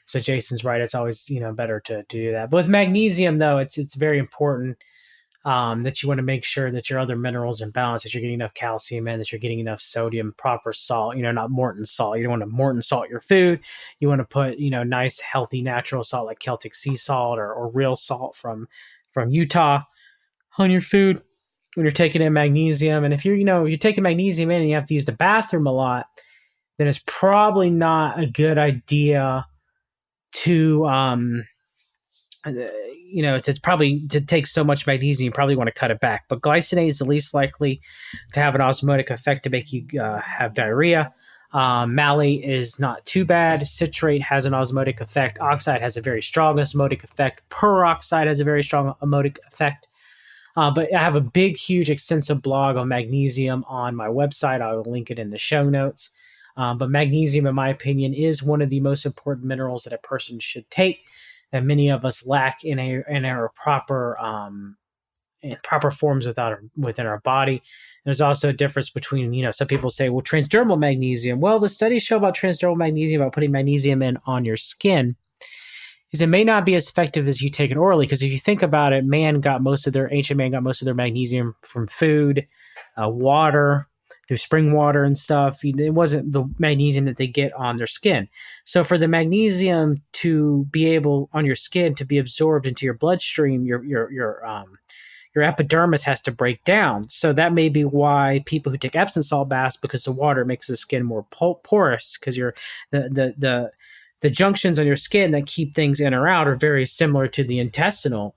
So Jason's right. It's always, better to do that. But with magnesium, though, it's very important that you want to make sure that your other minerals are in balance, that you're getting enough calcium in, that you're getting enough sodium, proper salt, not Morton salt. You don't want to Morton salt your food. You want to put, nice, healthy, natural salt like Celtic sea salt or real salt from Utah on your food when you're taking in magnesium. And if you're taking magnesium in and you have to use the bathroom a lot, then it's probably not a good idea to to take so much magnesium. You probably want to cut it back. But glycinate is the least likely to have an osmotic effect to make you have diarrhea. Malate is not too bad. Citrate has an osmotic effect. Oxide has a very strong osmotic effect. Peroxide has a very strong osmotic effect. But I have a big, huge, extensive blog on magnesium on my website. I will link it in the show notes. But magnesium, in my opinion, is one of the most important minerals that a person should take, that many of us lack in our proper forms within our body. There's also a difference between, some people say, well, transdermal magnesium. Well, the studies show about transdermal magnesium, about putting magnesium in on your skin, is it may not be as effective as you take it orally. Because if you think about it, ancient man got most of their magnesium from food, water, through spring water and stuff. It wasn't the magnesium that they get on their skin. So for the magnesium to be able on your skin to be absorbed into your bloodstream, your epidermis has to break down. So that may be why people who take Epsom salt baths, because the water makes the skin more porous, because the junctions on your skin that keep things in or out are very similar to the intestinal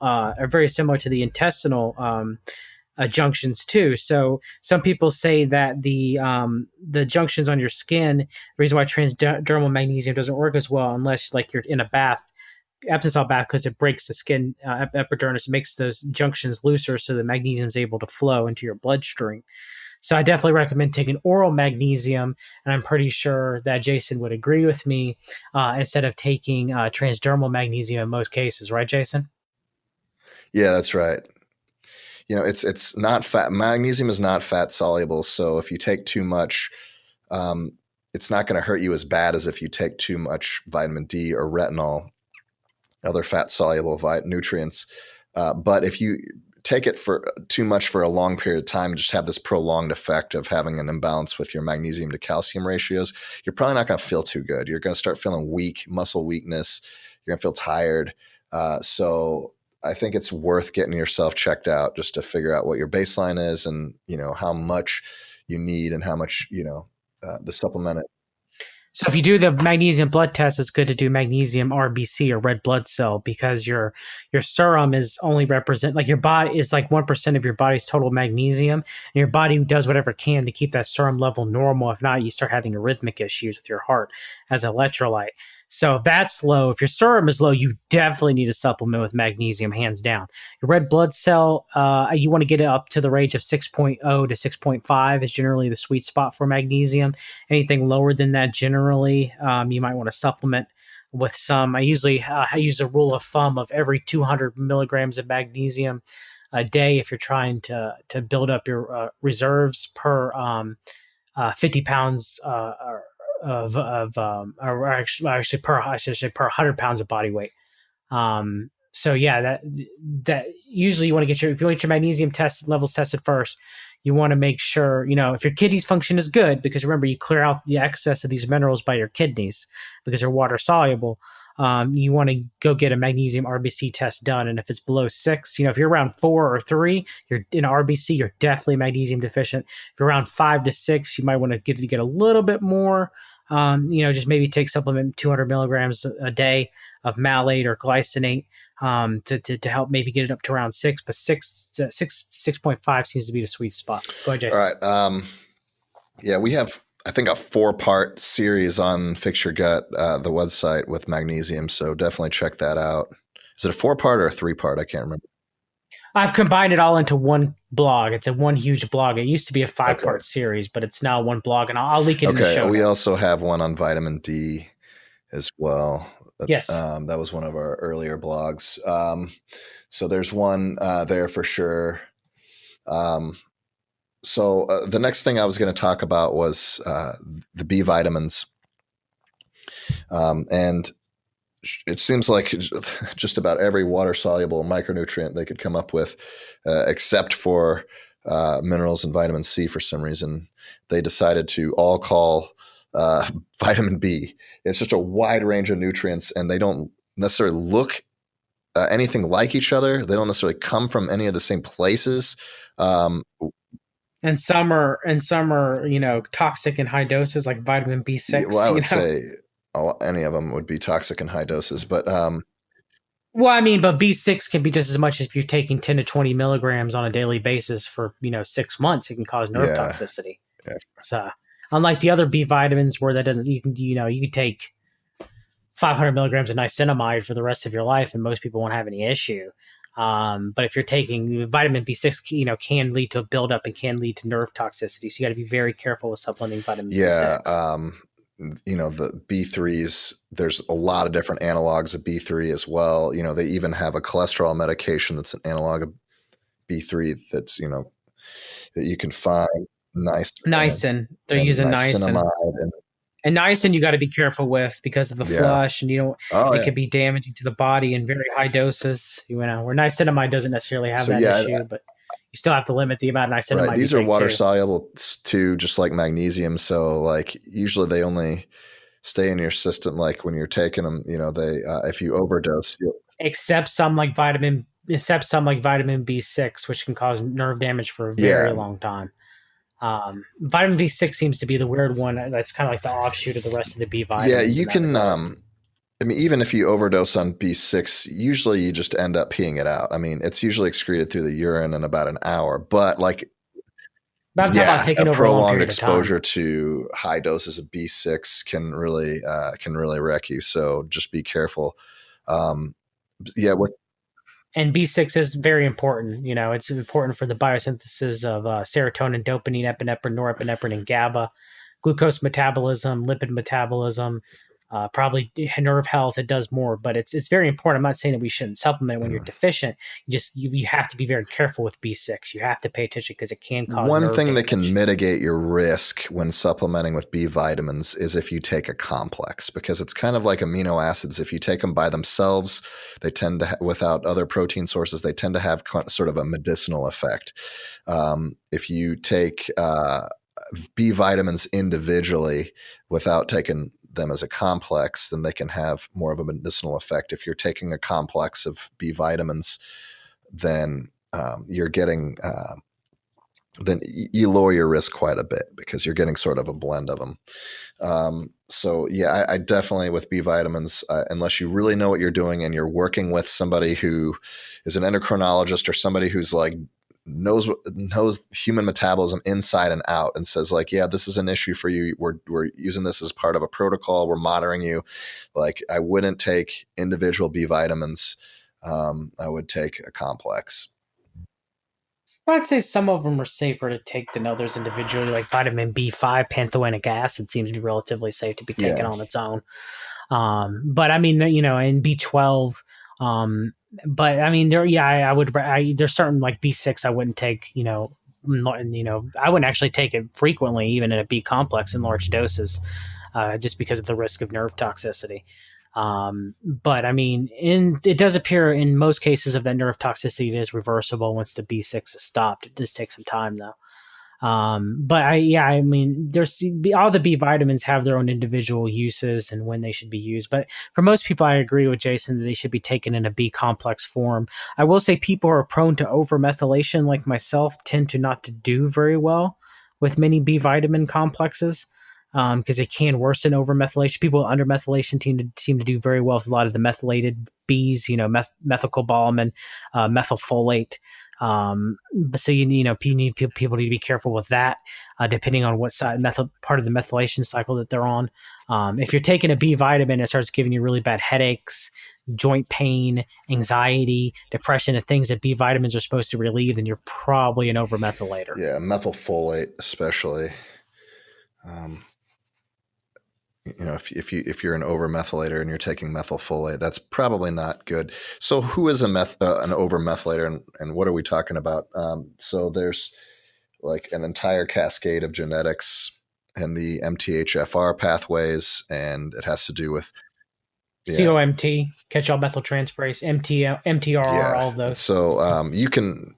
junctions too. So some people say that the junctions on your skin, the reason why transdermal magnesium doesn't work as well unless like you're in a bath, Epsom salt bath, because it breaks the skin epidermis, makes those junctions looser, so the magnesium is able to flow into your bloodstream. So I definitely recommend taking oral magnesium, and I'm pretty sure that Jason would agree with me, instead of taking transdermal magnesium in most cases, right, Jason? Yeah, that's right. It's not fat. Magnesium is not fat soluble, so if you take too much, it's not going to hurt you as bad as if you take too much vitamin D or retinol, other fat soluble nutrients. But if you take it for too much for a long period of time, just have this prolonged effect of having an imbalance with your magnesium to calcium ratios, you're probably not going to feel too good. You're going to start feeling weak, muscle weakness. You're going to feel tired. So I think it's worth getting yourself checked out just to figure out what your baseline is, and how much you need and how much the supplement. So if you do the magnesium blood test, it's good to do magnesium RBC, or red blood cell, because your serum is only like your body is like 1% of your body's total magnesium, and your body does whatever it can to keep that serum level normal. If not, you start having arrhythmic issues with your heart as electrolyte. So if that's low, if your serum is low, you definitely need to supplement with magnesium, hands down. Your red blood cell, you want to get it up to the range of 6.0 to 6.5 is generally the sweet spot for magnesium. Anything lower than that, generally, you might want to supplement with some. I use a rule of thumb of every 200 milligrams of magnesium a day if you're trying to build up your reserves per 50 pounds or actually per I should say per 100 pounds of body weight. So yeah, that usually you want to get if you want your magnesium test levels tested first, you want to make sure, if your kidneys function is good, because remember, you clear out the excess of these minerals by your kidneys because they're water soluble. You want to go get a magnesium RBC test done. And if it's below 6, if you're around 4 or 3, you're in RBC, you're definitely magnesium deficient. If you're around 5 to 6, you might want to get a little bit more. Just maybe take supplement 200 milligrams a day of malate or glycinate to help maybe get it up to around 6, but 6.5 seems to be the sweet spot. Go ahead, Jason. All right. Yeah, we have, I think, a 4-part series on Fix Your Gut, the website, with magnesium. So definitely check that out. Is it a 4-part or a 3-part? I can't remember. I've combined it all into one blog. It's a one huge blog. It used to be a 5-part series, but it's now one blog, and I'll link it in the show. We also have one on vitamin D as well. Yes. That was one of our earlier blogs. So there's one there for sure. So the next thing I was going to talk about was the B vitamins. And it seems like just about every water-soluble micronutrient they could come up with, except for minerals and vitamin C, for some reason, they decided to all call vitamin B. It's just a wide range of nutrients, and they don't necessarily look anything like each other. They don't necessarily come from any of the same places. And some are, toxic in high doses, like vitamin B6. Well, I would say any of them would be toxic in high doses, but but B6 can be just as much as if you're taking 10 to 20 milligrams on a daily basis for 6 months. It can cause nerve toxicity. Yeah. So unlike the other B vitamins, where that doesn't, you can take 500 milligrams of niacinamide for the rest of your life, and most people won't have any issue. But if you're taking vitamin B6, can lead to a buildup and can lead to nerve toxicity. So you got to be very careful with supplementing vitamin B6. The B3s, there's a lot of different analogs of B3 as well. They even have a cholesterol medication that's an analog of B3 that's, that you can find. Niacin. They're using niacin. And niacin you got to be careful with because of the flush, and it can be damaging to the body in very high doses. Where niacinamide doesn't necessarily have that issue, but you still have to limit the amount of niacinamide. Right. These are water soluble too, just like magnesium. So usually they only stay in your system when you're taking them. They if you overdose, except some like vitamin B6, which can cause nerve damage for a very long time. Vitamin B6 seems to be the weird one. That's kind of like the offshoot of the rest of the B vitamins. Yeah, you can. Even if you overdose on B6, usually you just end up peeing it out. It's usually excreted through the urine in about an hour. But about taking a over prolonged exposure to high doses of B6 can really wreck you. So just be careful. And B6 is very important. It's important for the biosynthesis of serotonin, dopamine, epinephrine, norepinephrine, and GABA, glucose metabolism, lipid metabolism, probably nerve health. It does more, but it's very important. I'm not saying that we shouldn't supplement when you're deficient. You have to be very careful with B6. You have to pay attention because it can cause one thing that can mitigate your risk when supplementing with B vitamins is if you take a complex, because it's kind of like amino acids. If you take them by themselves, they tend to without other protein sources, they tend to have sort of a medicinal effect. If you take B vitamins individually without taking them as a complex, then they can have more of a medicinal effect. If you're taking a complex of B vitamins, then you're getting then you lower your risk quite a bit because you're getting sort of a blend of them. I definitely, with B vitamins, unless you really know what you're doing and you're working with somebody who is an endocrinologist or somebody who's knows human metabolism inside and out and says this is an issue for you. We're using this as part of a protocol. We're monitoring you. I wouldn't take individual B vitamins. I would take a complex. I'd say some of them are safer to take than others individually, like vitamin B5, pantothenic acid seems to be relatively safe to be taken on its own. But I mean, in B12, um, but I mean, there's certain like B6 I wouldn't take, I wouldn't actually take it frequently, even in a B complex in large doses, just because of the risk of nerve toxicity. But I mean, it does appear in most cases of that nerve toxicity, it is reversible once the B6 is stopped. It does take some time though. But I mean, all the B vitamins have their own individual uses and when they should be used. But for most people, I agree with Jason that they should be taken in a B complex form. I will say people who are prone to over methylation, like myself, tend to not to do very well with many B vitamin complexes. Because it can worsen over methylation. People with under methylation seem to do very well with a lot of the methylated Bs, methylcobalamin, methylfolate. But so you need people need to be careful with that, depending on what side part of the methylation cycle that they're on. If you're taking a B vitamin, it starts giving you really bad headaches, joint pain, anxiety, depression, the things that B vitamins are supposed to relieve, then you're probably an overmethylator. Yeah, methylfolate especially. If you're an overmethylator and you're taking methylfolate, that's probably not good. So who is an overmethylator, and what are we talking about? So there's like an entire cascade of genetics and the MTHFR pathways, and it has to do with COMT, catch-all methyltransferase, MTRR, yeah. all of those. So you can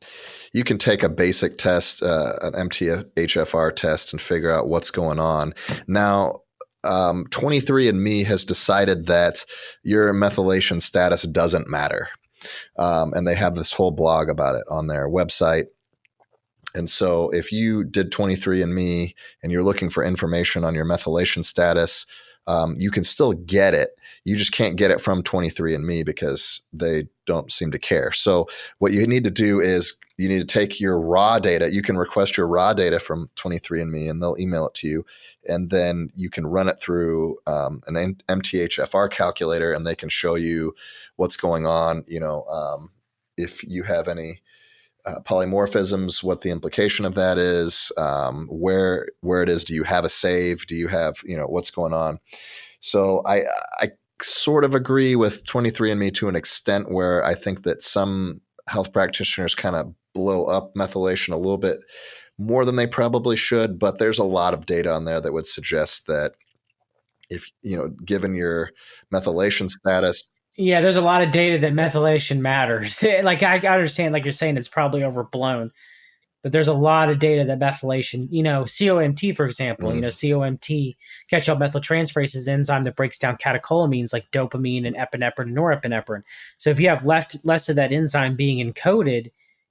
take a basic test, an MTHFR test, and figure out what's going on. Now, 23andMe has decided that your methylation status doesn't matter. And they have this whole blog about it on their website. And so if you did 23andMe and you're looking for information on your methylation status, you can still get it. You just can't get it from 23andMe because they don't seem to care. So what you need to do is you need to take your raw data. You can request your raw data from 23andMe and they'll email it to you. And then you can run it through an MTHFR calculator and they can show you what's going on. If you have any polymorphisms, what the implication of that is, where it is. Do you have a save? Do you have, what's going on? So I sort of agree with 23andMe to an extent where I think that some health practitioners kind of blow up methylation a little bit more than they probably should. But there's a lot of data on there that would suggest that if, given your methylation status. Yeah, there's a lot of data that methylation matters. Like I understand, like you're saying, it's probably overblown, but there's a lot of data that methylation, COMT, for example, COMT, catch-all methyltransferase, is the enzyme that breaks down catecholamines like dopamine and epinephrine and norepinephrine. So if you have less of that enzyme being encoded,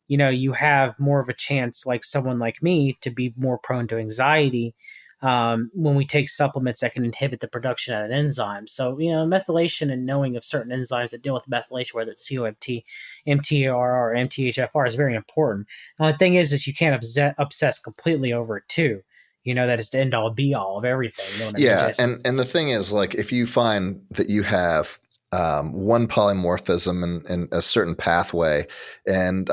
you have more of a chance, like someone like me, to be more prone to anxiety when we take supplements that can inhibit the production of an enzyme. So, methylation and knowing of certain enzymes that deal with methylation, whether it's COMT, MTRR, or MTHFR, is very important. Now, the thing is you can't obsess completely over it too. That is the end all be all of everything. Yeah, and the thing is, like, if you find that you have one polymorphism in a certain pathway, and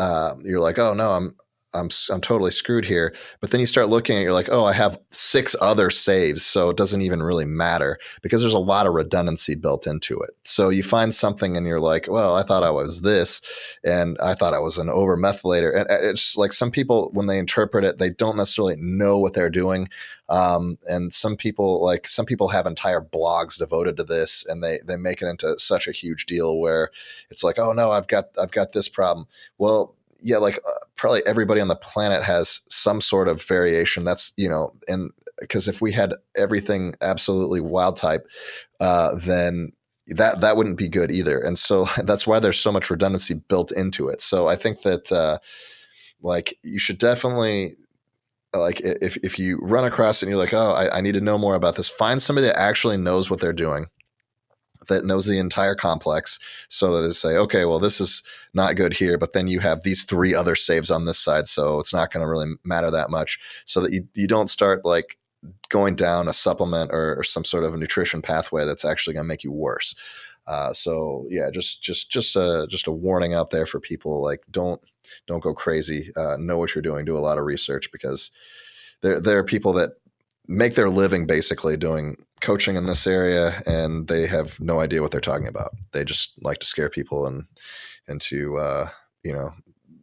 you're like, oh no, I'm totally screwed here. But then you start looking at it, you're like, oh, I have 6 other saves, so it doesn't even really matter because there's a lot of redundancy built into it. So you find something and you're like, well, I thought I was this, and I thought I was an overmethylator. And it's like some people, when they interpret it, they don't necessarily know what they're doing. And some people have entire blogs devoted to this, and they make it into such a huge deal where it's like, oh no, I've got this problem. Well, yeah, like probably everybody on the planet has some sort of variation. That's, and because if we had everything absolutely wild type, then that wouldn't be good either. And so that's why there's so much redundancy built into it. So I think that like you should definitely, like if you run across it and you're like, oh, I need to know more about this, find somebody that actually knows what they're doing, that knows the entire complex, so that they say, okay, well, this is not good here, but then you have these 3 other saves on this side, so it's not going to really matter that much, so that you don't start like going down a supplement or some sort of a nutrition pathway that's actually going to make you worse. So yeah, just a warning out there for people, like don't go crazy. Know what you're doing. Do a lot of research, because there are people that make their living basically doing coaching in this area, and they have no idea what they're talking about. They just like to scare people and into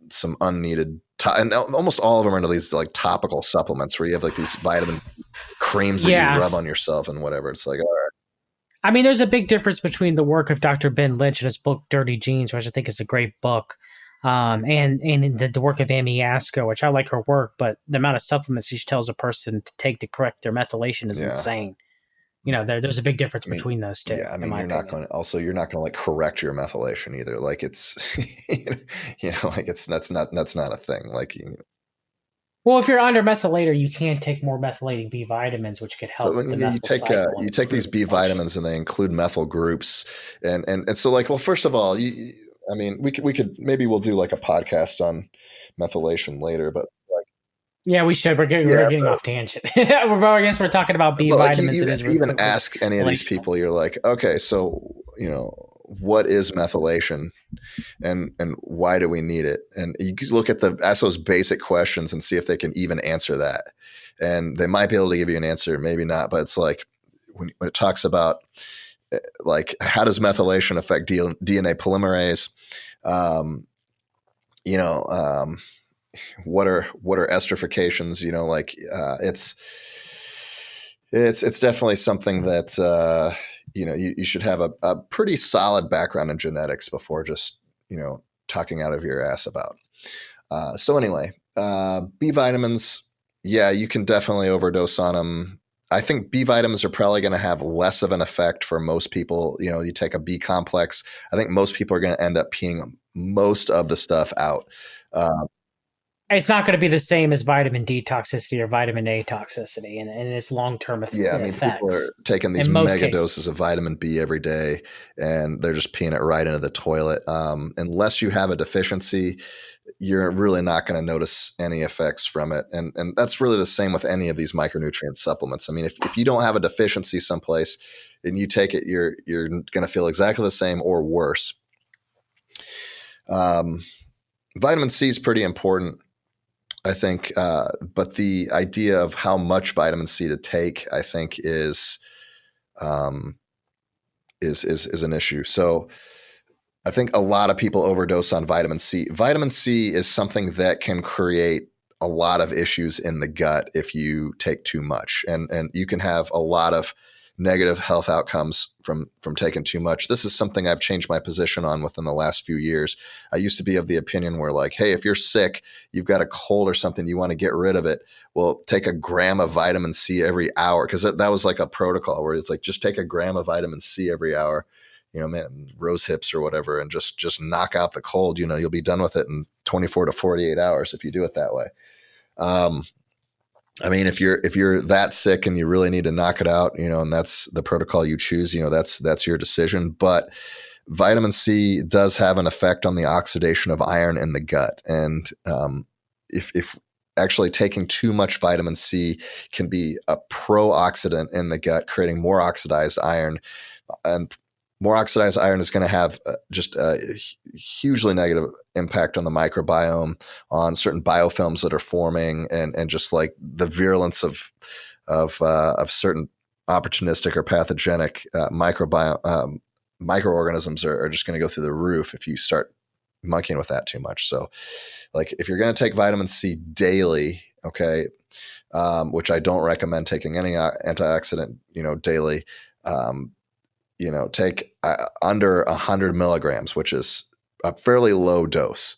some unneeded and almost all of them are into these like topical supplements where you have like these vitamin creams that you Yeah. rub on yourself and whatever. It's like, all right. I mean, there's a big difference between the work of Dr. Ben Lynch and his book Dirty Genes, which I think is a great book, and the work of Amy Asko, which I like her work, but the amount of supplements she tells a person to take to correct their methylation is Yeah. insane. There's a big difference I mean, between those two. Yeah, I mean, you're not going to, also, you're not going to like correct your methylation either. Like it's, like that's not a thing. Like, Well, if you're under methylator, you can take more methylating B vitamins, which could help so when the you methyl take cycle. you take these B vitamins and they include methyl groups, and so like, well, first of all, I mean, we could maybe we'll do like a podcast on methylation later, but like, Yeah, we should. We're getting off tangent. I guess we're talking about B but like vitamins. you It is even ask any of these people, you're like, okay, so what is methylation? And why do we need it? And you look at ask those basic questions and see if they can even answer that. And they might be able to give you an answer, maybe not. But it's like when it talks about like how does methylation affect DNA polymerase? What are esterifications? It's definitely something that you should have a pretty solid background in genetics before just talking out of your ass about. So anyway, B vitamins, yeah, you can definitely overdose on them. I think B vitamins are probably going to have less of an effect for most people. You take a B complex, I think most people are going to end up peeing most of the stuff out. It's not going to be the same as vitamin D toxicity or vitamin A toxicity and its long-term effects. Yeah, I mean, people are taking these mega doses of vitamin B every day, and they're just peeing it right into the toilet. Unless you have a deficiency, you're really not going to notice any effects from it. And that's really the same with any of these micronutrient supplements. I mean, if you don't have a deficiency someplace and you take it, you're going to feel exactly the same or worse. Vitamin C is pretty important, I think, but the idea of how much vitamin C to take, I think, is an issue. So I think a lot of people overdose on vitamin C. Vitamin C is something that can create a lot of issues in the gut if you take too much, and you can have a lot of negative health outcomes from taking too much. This is something I've changed my position on within the last few years. I used to be of the opinion where like, hey, if you're sick, you've got a cold or something, you want to get rid of it, well, take a gram of vitamin C every hour, because that was like a protocol where it's like, just take a gram of vitamin C every hour, man, rose hips or whatever, and just knock out the cold. You'll be done with it in 24 to 48 hours if you do it that way. I mean, if you're that sick and you really need to knock it out, and that's the protocol you choose, that's your decision. But vitamin C does have an effect on the oxidation of iron in the gut. And if actually taking too much vitamin C can be a pro-oxidant in the gut, creating more oxidized iron, and more oxidized iron is going to have just a hugely negative impact on the microbiome, on certain biofilms that are forming, and just like the virulence of certain opportunistic or pathogenic microorganisms are just going to go through the roof if you start monkeying with that too much. So, like, if you're going to take vitamin C daily, okay, which I don't recommend taking any antioxidant, daily. Take under 100 milligrams, which is a fairly low dose.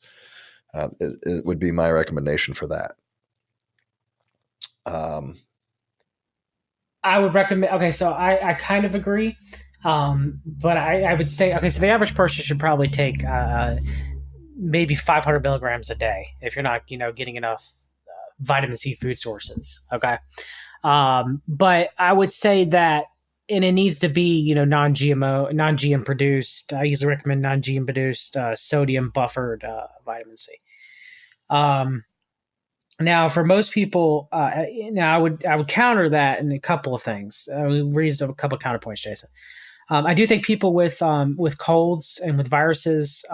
It would be my recommendation for that. I would recommend. Okay, so I kind of agree, but I would say, okay, so the average person should probably take maybe 500 milligrams a day if you're not getting enough vitamin C food sources. Okay, but I would say that. And it needs to be, non-GMO, non-GM produced. I usually recommend non-GM produced, sodium buffered vitamin C. Now, for most people, now I would counter that in a couple of things. Raise a couple of counterpoints, Jason. I do think people with colds and with viruses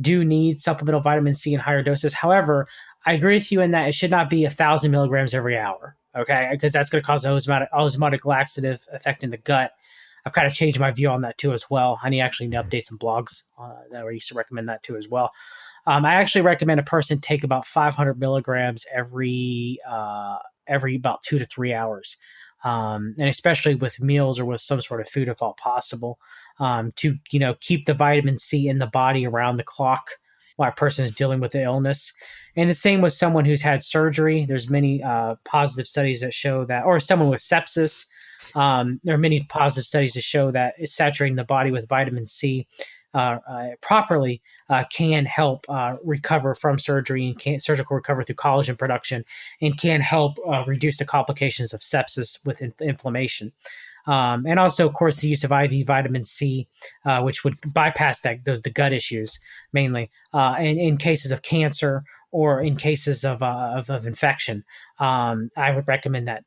do need supplemental vitamin C in higher doses. However, I agree with you in that it should not be 1,000 milligrams every hour. Okay, because that's going to cause osmotic laxative effect in the gut. I've kind of changed my view on that too as well. I need to actually update some blogs that I used to recommend that too as well. I actually recommend a person take about 500 milligrams every about 2 to 3 hours, and especially with meals or with some sort of food if all possible, to keep the vitamin C in the body around the clock while a person is dealing with the illness. And the same with someone who's had surgery. There's many positive studies that show that, or someone with sepsis. There are many positive studies to show that it's saturating the body with vitamin C properly can help recover from surgery and surgical recovery through collagen production, and can help reduce the complications of sepsis with inflammation. And also, of course, the use of IV vitamin C, which would bypass the gut issues mainly, in cases of cancer or in cases of infection. I would recommend that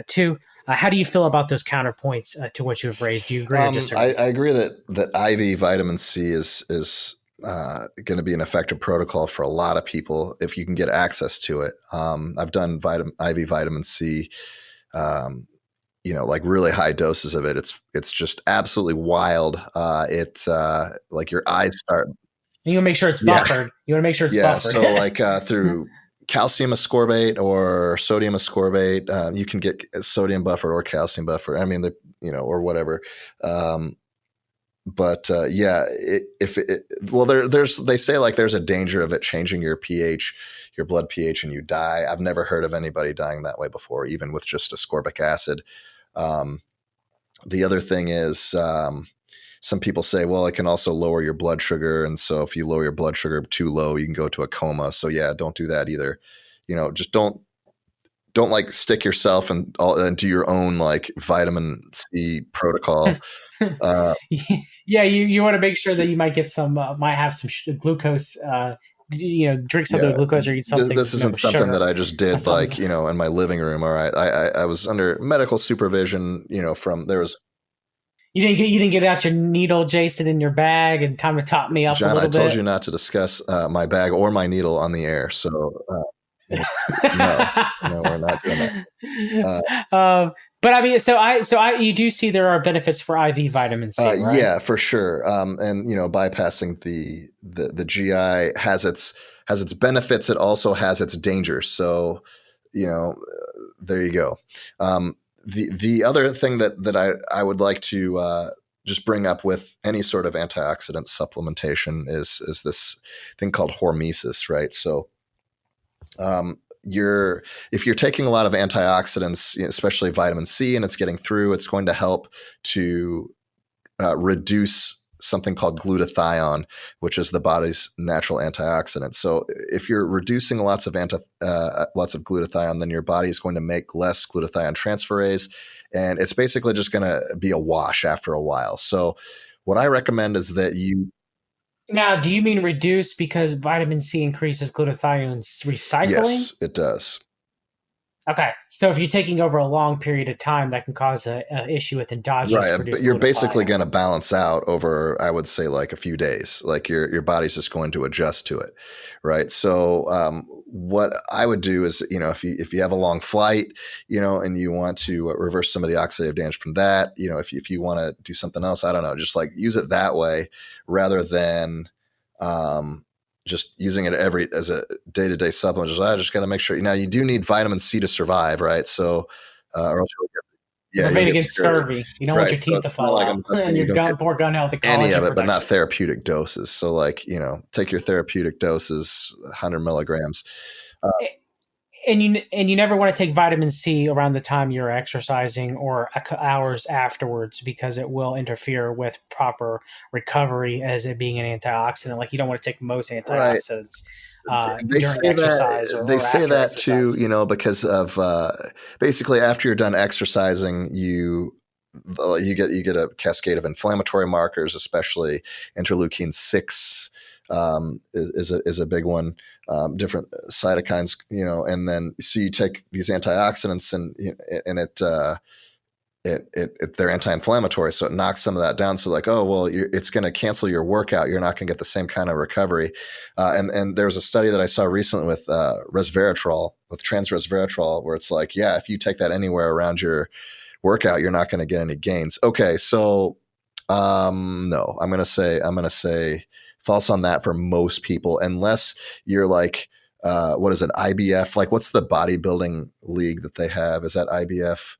too. How do you feel about those counterpoints to what you have raised? Do you agree or disagree? I agree that IV vitamin C is going to be an effective protocol for a lot of people if you can get access to it. I've done IV vitamin C, like really high doses of it. It's just absolutely wild. It's like your eyes start. You want to make sure it's Yeah. buffered. You want to make sure it's Yeah. buffered. So like through calcium ascorbate or sodium ascorbate, you can get sodium buffer or calcium buffer. I mean, or whatever. But yeah, they say like there's a danger of it changing your pH, your blood pH, and you die. I've never heard of anybody dying that way before, even with just ascorbic acid. The other thing is, some people say, well, it can also lower your blood sugar. And so if you lower your blood sugar too low, you can go to a coma. So yeah, don't do that either. Just don't like stick yourself and do your own like vitamin C protocol. Yeah, you want to make sure that you might have some glucose. Drink something with glucose or eat something. This isn't something that I just did like in my living room. All right, I was under medical supervision. From there was. You didn't get out your needle, Jason, in your bag, and time to top me up. John, a little I told bit. you not to discuss my bag or my needle on the air. So no, we're not doing that. But I mean, you do see there are benefits for IV vitamin C, right? Yeah, for sure. And bypassing the GI has its benefits. It also has its dangers. So, there you go. The other thing that I would like to just bring up with any sort of antioxidant supplementation is this thing called hormesis, right? So, if you're taking a lot of antioxidants, especially vitamin C, and it's getting through, it's going to help to reduce something called glutathione, which is the body's natural antioxidant. So if you're reducing lots of glutathione, then your body is going to make less glutathione transferase, and it's basically just going to be a wash after a while. So what I recommend is that you. Now, do you mean reduce because vitamin C increases glutathione recycling? Yes, it does. Okay, so if you're taking over a long period of time, that can cause an issue with endogenous right, produced but you're glutathione. basically going to balance out over, I would say, like a few days. Like your body's just going to adjust to it, right? So what I would do is, if you have a long flight, and you want to reverse some of the oxidative damage from that, if you want to do something else, I don't know, just like use it that way rather than just using it as a day-to-day supplement. I just got to make sure. Now you do need vitamin C to survive, right? So, or else you'll prevent against scurvy. You don't want your teeth to fall out, and your poor gun health. Any of it, but not therapeutic doses. So, like take your therapeutic doses, 100 milligrams. And you never want to take vitamin C around the time you're exercising or hours afterwards, because it will interfere with proper recovery as it being an antioxidant. Like you don't want to take most antioxidants during exercise. They say that too, because of basically after you're done exercising, you get a cascade of inflammatory markers, especially interleukin 6 is a big one. Different cytokines, and then so you take these antioxidants and it they're anti-inflammatory, so it knocks some of that down. So like, oh well, it's going to cancel your workout. You're not going to get the same kind of recovery. And there was a study that I saw recently with resveratrol, with trans-resveratrol, where it's like, yeah, if you take that anywhere around your workout, you're not going to get any gains. Okay, so no, I'm going to say false on that for most people, unless you're like, what is it, IBF? Like, what's the bodybuilding league that they have? Is that IBF?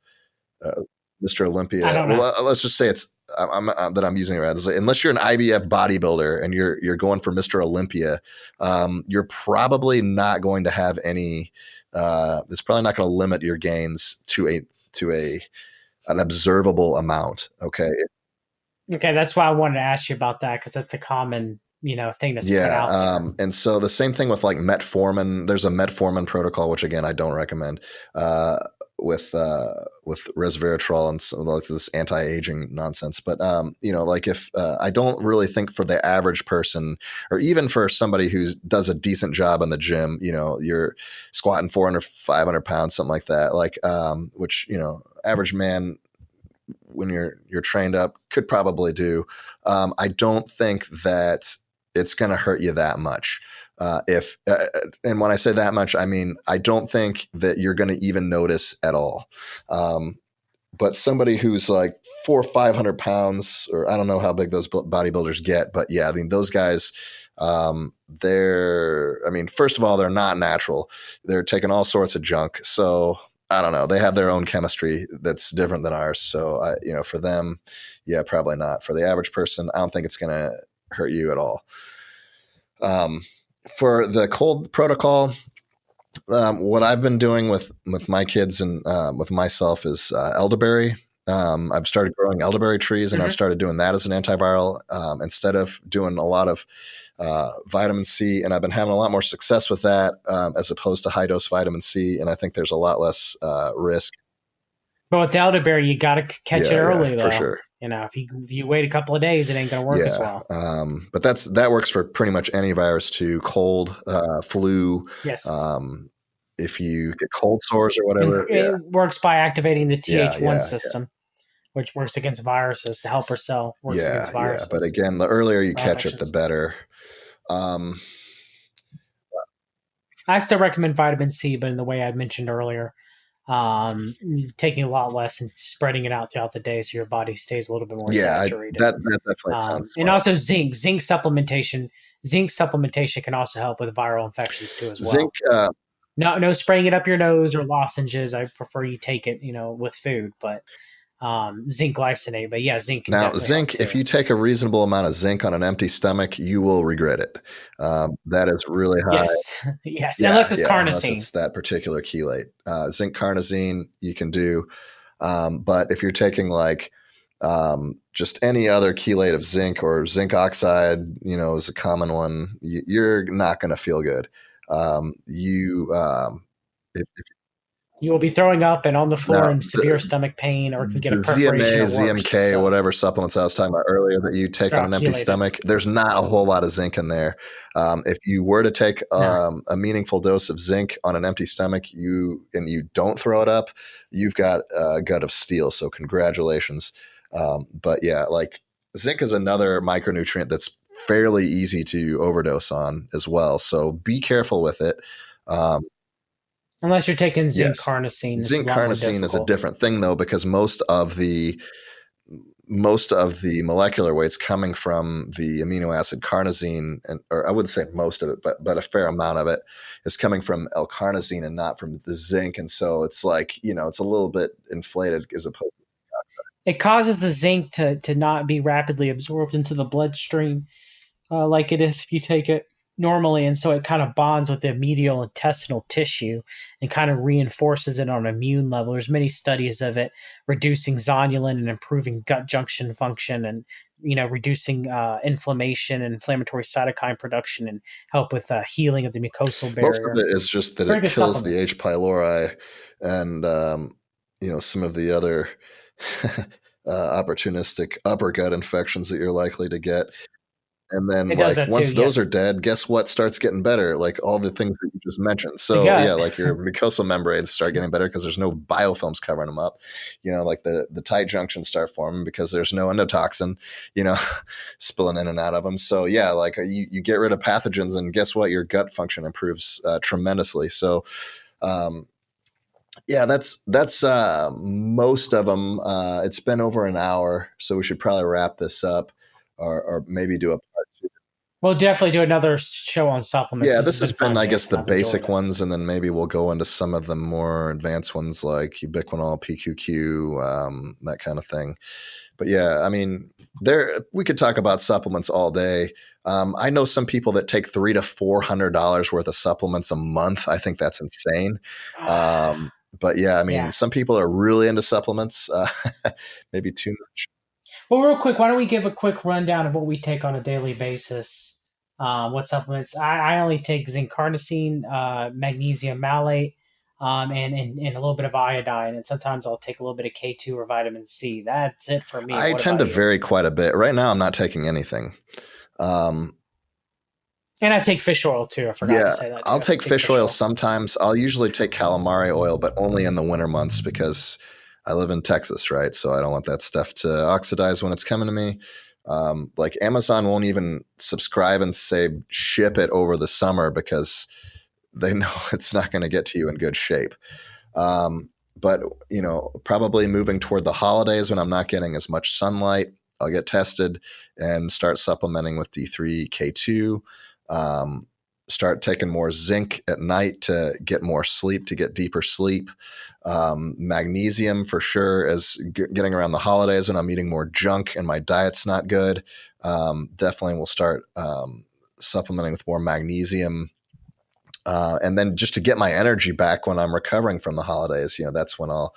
Uh, Mr. I Olympia. don't Well, know. let's just say it's that I'm using it right. Unless you're an IBF bodybuilder and you're going for Mr. Olympia, you're probably not going to have any. It's probably not going to limit your gains to a an observable amount. Okay. Okay, that's why I wanted to ask you about that because that's a common thing that's put Yeah, out there. and so the same thing with like metformin. There's a metformin protocol, which again I don't recommend, uh, with resveratrol and some like this anti-aging nonsense. But like if I don't really think for the average person, or even for somebody who does a decent job in the gym, you're squatting 400, 500 pounds, something like that, like which average man when you're trained up could probably do. I don't think that it's going to hurt you that much. If and when I say that much, I mean I don't think that you're going to even notice at all. But somebody who's like 400 or 500 pounds, or I don't know how big those bodybuilders get, but yeah, I mean those guys. I mean, first of all, they're not natural. They're taking all sorts of junk. So I don't know. They have their own chemistry that's different than ours. So for them, yeah, probably not. For the average person, I don't think it's going to hurt you at all. Um, for the cold protocol, what I've been doing with my kids and with myself is elderberry. I've started growing elderberry trees, and I've Hmm. started doing that as an antiviral instead of doing a lot of vitamin C. And I've been having a lot more success with that as opposed to high dose vitamin C. And I think there's a lot less risk. But with the elderberry, you got to catch it Yeah, yeah, early, for though. sure. If you wait a couple of days, it ain't going to work as Yeah, well. but that works for pretty much any virus too. Cold, flu. Yes, Um, if you get cold sores or and whatever, yeah, it works by activating the yeah, Th1 yeah, system, which works against viruses. The helper cell works yeah, against yeah. But viruses again, the earlier you by catch it, the infections. better. Um, I still recommend vitamin C, but in the way I mentioned earlier, um, taking a lot less and spreading it out throughout the day so your body stays a little bit more yeah, saturated. that definitely sounds And smart. also zinc supplementation. Zinc supplementation can also help with viral infections too as Zinc. well. No spraying it up your nose or lozenges. I prefer you take it, with food, but zinc glycinate. But yeah, zinc can Now, definitely help zinc. If too. you take a reasonable amount of zinc on an empty stomach, you will regret it. That is really high. Yes, yes. Yeah, Unless it's yeah. Unless carnosine. it's that particular chelate, zinc carnosine, you can do. But if you're taking like just any other chelate of zinc, or zinc oxide, is a common one, you're not going to feel good. You if You will be throwing up and on the floor Now in severe stomach pain, or can get a the perforation ZMA, or worse. ZMK, So whatever supplements I was talking about earlier that you take they're on all an empty chelated. stomach, there's not a whole lot of zinc in there. If you were to take No. a meaningful dose of zinc on an empty stomach, you don't throw it up, you've got a gut of steel. So congratulations. But yeah, like zinc is another micronutrient that's fairly easy to overdose on as well. So be careful with it. Um, Unless you're taking zinc yes. carnosine, it's a Zinc lot more carnosine is a difficult. different thing though, because most of the molecular weight's coming from the amino acid carnosine, or I wouldn't say most of it, but a fair amount of it is coming from L-carnosine and not from the zinc, and so it's like it's a little bit inflated as opposed. It causes the zinc to not be rapidly absorbed into the bloodstream like it is if you take it normally. And so it kind of bonds with the medial intestinal tissue and kind of reinforces it on an immune level. There's many studies of it reducing zonulin and improving gut junction function, and reducing inflammation and inflammatory cytokine production, and help with healing of the mucosal Most of barrier. it is just that Very it good kills the supplement. H. pylori and some of the other opportunistic upper gut infections that you're likely to get. And then It does like that too. once those are Yes, dead, guess what starts getting better? Like all the things that you just mentioned. the So yeah, gut. like your mucosal membranes start getting better because there's no biofilms covering them up. Like the tight junctions start forming because there's no endotoxin, you know, spilling in and out of them. So yeah, like you get rid of pathogens, and guess what? Your gut function improves tremendously. So um, yeah, that's most of them. It's been over an hour, so we should probably wrap this up, or maybe do a part two. We'll definitely do another show on supplements. Yeah, This has this has been been, fun, I guess, Jason. the I've enjoyed basic it. ones, and then maybe we'll go into some of the more advanced ones like ubiquinol, PQQ, that kind of thing. But yeah, I mean, we could talk about supplements all day. I know some people that take $300 to $400 worth of supplements a month. I think that's insane. But yeah, I mean, Yeah. some people are really into supplements, maybe too much. Well, real quick, why don't we give a quick rundown of what we take on a daily basis? What supplements? I only take zinc carnosine, magnesium malate, and a little bit of iodine, and sometimes I'll take a little bit of K2 or vitamin C. That's it for me. I What tend about to you? vary quite a bit. Right now, I'm not taking anything. Um, And I take fish oil too. I forgot to Yeah, say that I'll too. take Take fish fish oil oil. sometimes. I'll usually take calamari oil, but only in the winter months because I live in Texas, right? So I don't want that stuff to oxidize when it's coming to me. Like Amazon won't even subscribe and say ship it over the summer because they know it's not going to get to you in good shape. Um, but probably moving toward the holidays when I'm not getting as much sunlight, I'll get tested and start supplementing with D3, K2. Um, Start taking more zinc at night to get more sleep, to get deeper sleep. Magnesium for sure, as getting around the holidays when I'm eating more junk and my diet's not good. Definitely will start supplementing with more magnesium, and then just to get my energy back when I'm recovering from the holidays, that's when I'll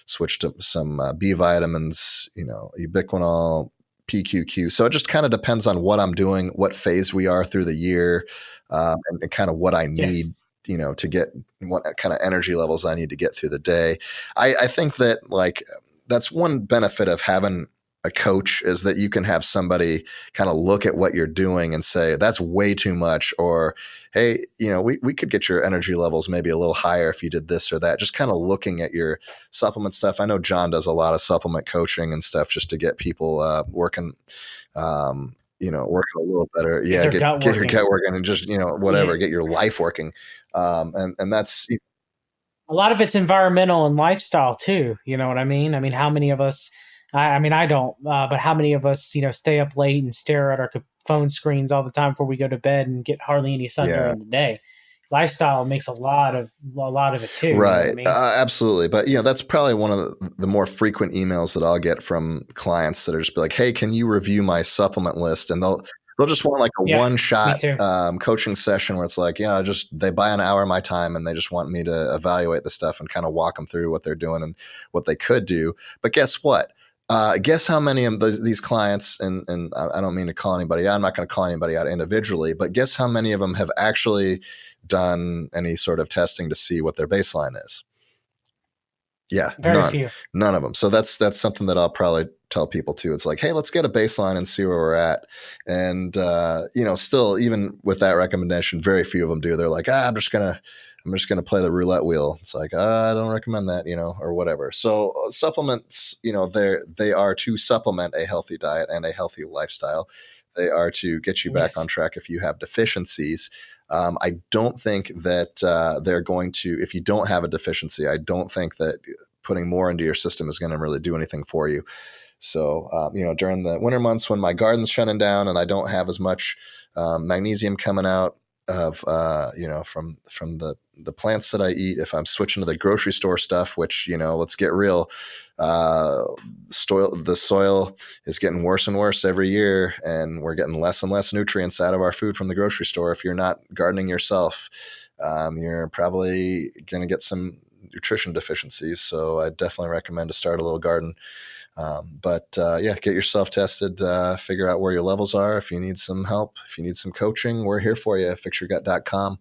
switch to some B vitamins, ubiquinol, PQQ. So it just kind of depends on what I'm doing, what phase we are through the year, and kind of what I Yes. need, to get what kind of energy levels I need to get through the day. I think that like that's one benefit of having a coach is that you can have somebody kind of look at what you're doing and say that's way too much, or hey, we could get your energy levels maybe a little higher if you did this or that. Just kind of looking at your supplement stuff. I know John does a lot of supplement coaching and stuff just to get people working, working a little better. Get Yeah, their get gut get your working. gut working and just Yeah. whatever, get your life working, and that's A lot of it's environmental and lifestyle too. You know what I mean? I mean, how many of us? I mean, I don't, but how many of us, stay up late and stare at our phone screens all the time before we go to bed and get hardly any sun yeah. during the day? Lifestyle makes a lot of it too. You know what I Right. mean? Absolutely. But, that's probably one of the more frequent emails that I'll get from clients that are just be like, hey, can you review my supplement list? And they'll just want like a Yeah, one me shot too. coaching session where it's like, they buy an hour of my time and they just want me to evaluate the stuff and kind of walk them through what they're doing and what they could do. But guess what? Guess how many of these clients, and I don't mean to call anybody out, I'm not going to call anybody out individually, but guess how many of them have actually done any sort of testing to see what their baseline is? Yeah, Very none, few. none of them. So that's something that I'll probably tell people too. It's like, hey, let's get a baseline and see where we're at. And still, even with that recommendation, very few of them do. They're like, I'm just gonna play the roulette wheel. It's like, I don't recommend that, or whatever. So supplements, they are to supplement a healthy diet and a healthy lifestyle. They are to get you back on Yes. track if you have deficiencies. I don't think that they're going to, if you don't have a deficiency, I don't think that putting more into your system is going to really do anything for you. So, during the winter months when my garden's shutting down and I don't have as much magnesium coming out of, from the plants that I eat, if I'm switching to the grocery store stuff, which, let's get real, the soil is getting worse and worse every year, and we're getting less and less nutrients out of our food from the grocery store. If you're not gardening yourself, you're probably going to get some nutrition deficiencies. So I definitely recommend to start a little garden. But get yourself tested, figure out where your levels are. If you need some help, if you need some coaching, we're here for you at fixyourgut.com.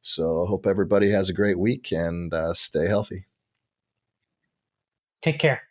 So I hope everybody has a great week and stay healthy. Take care.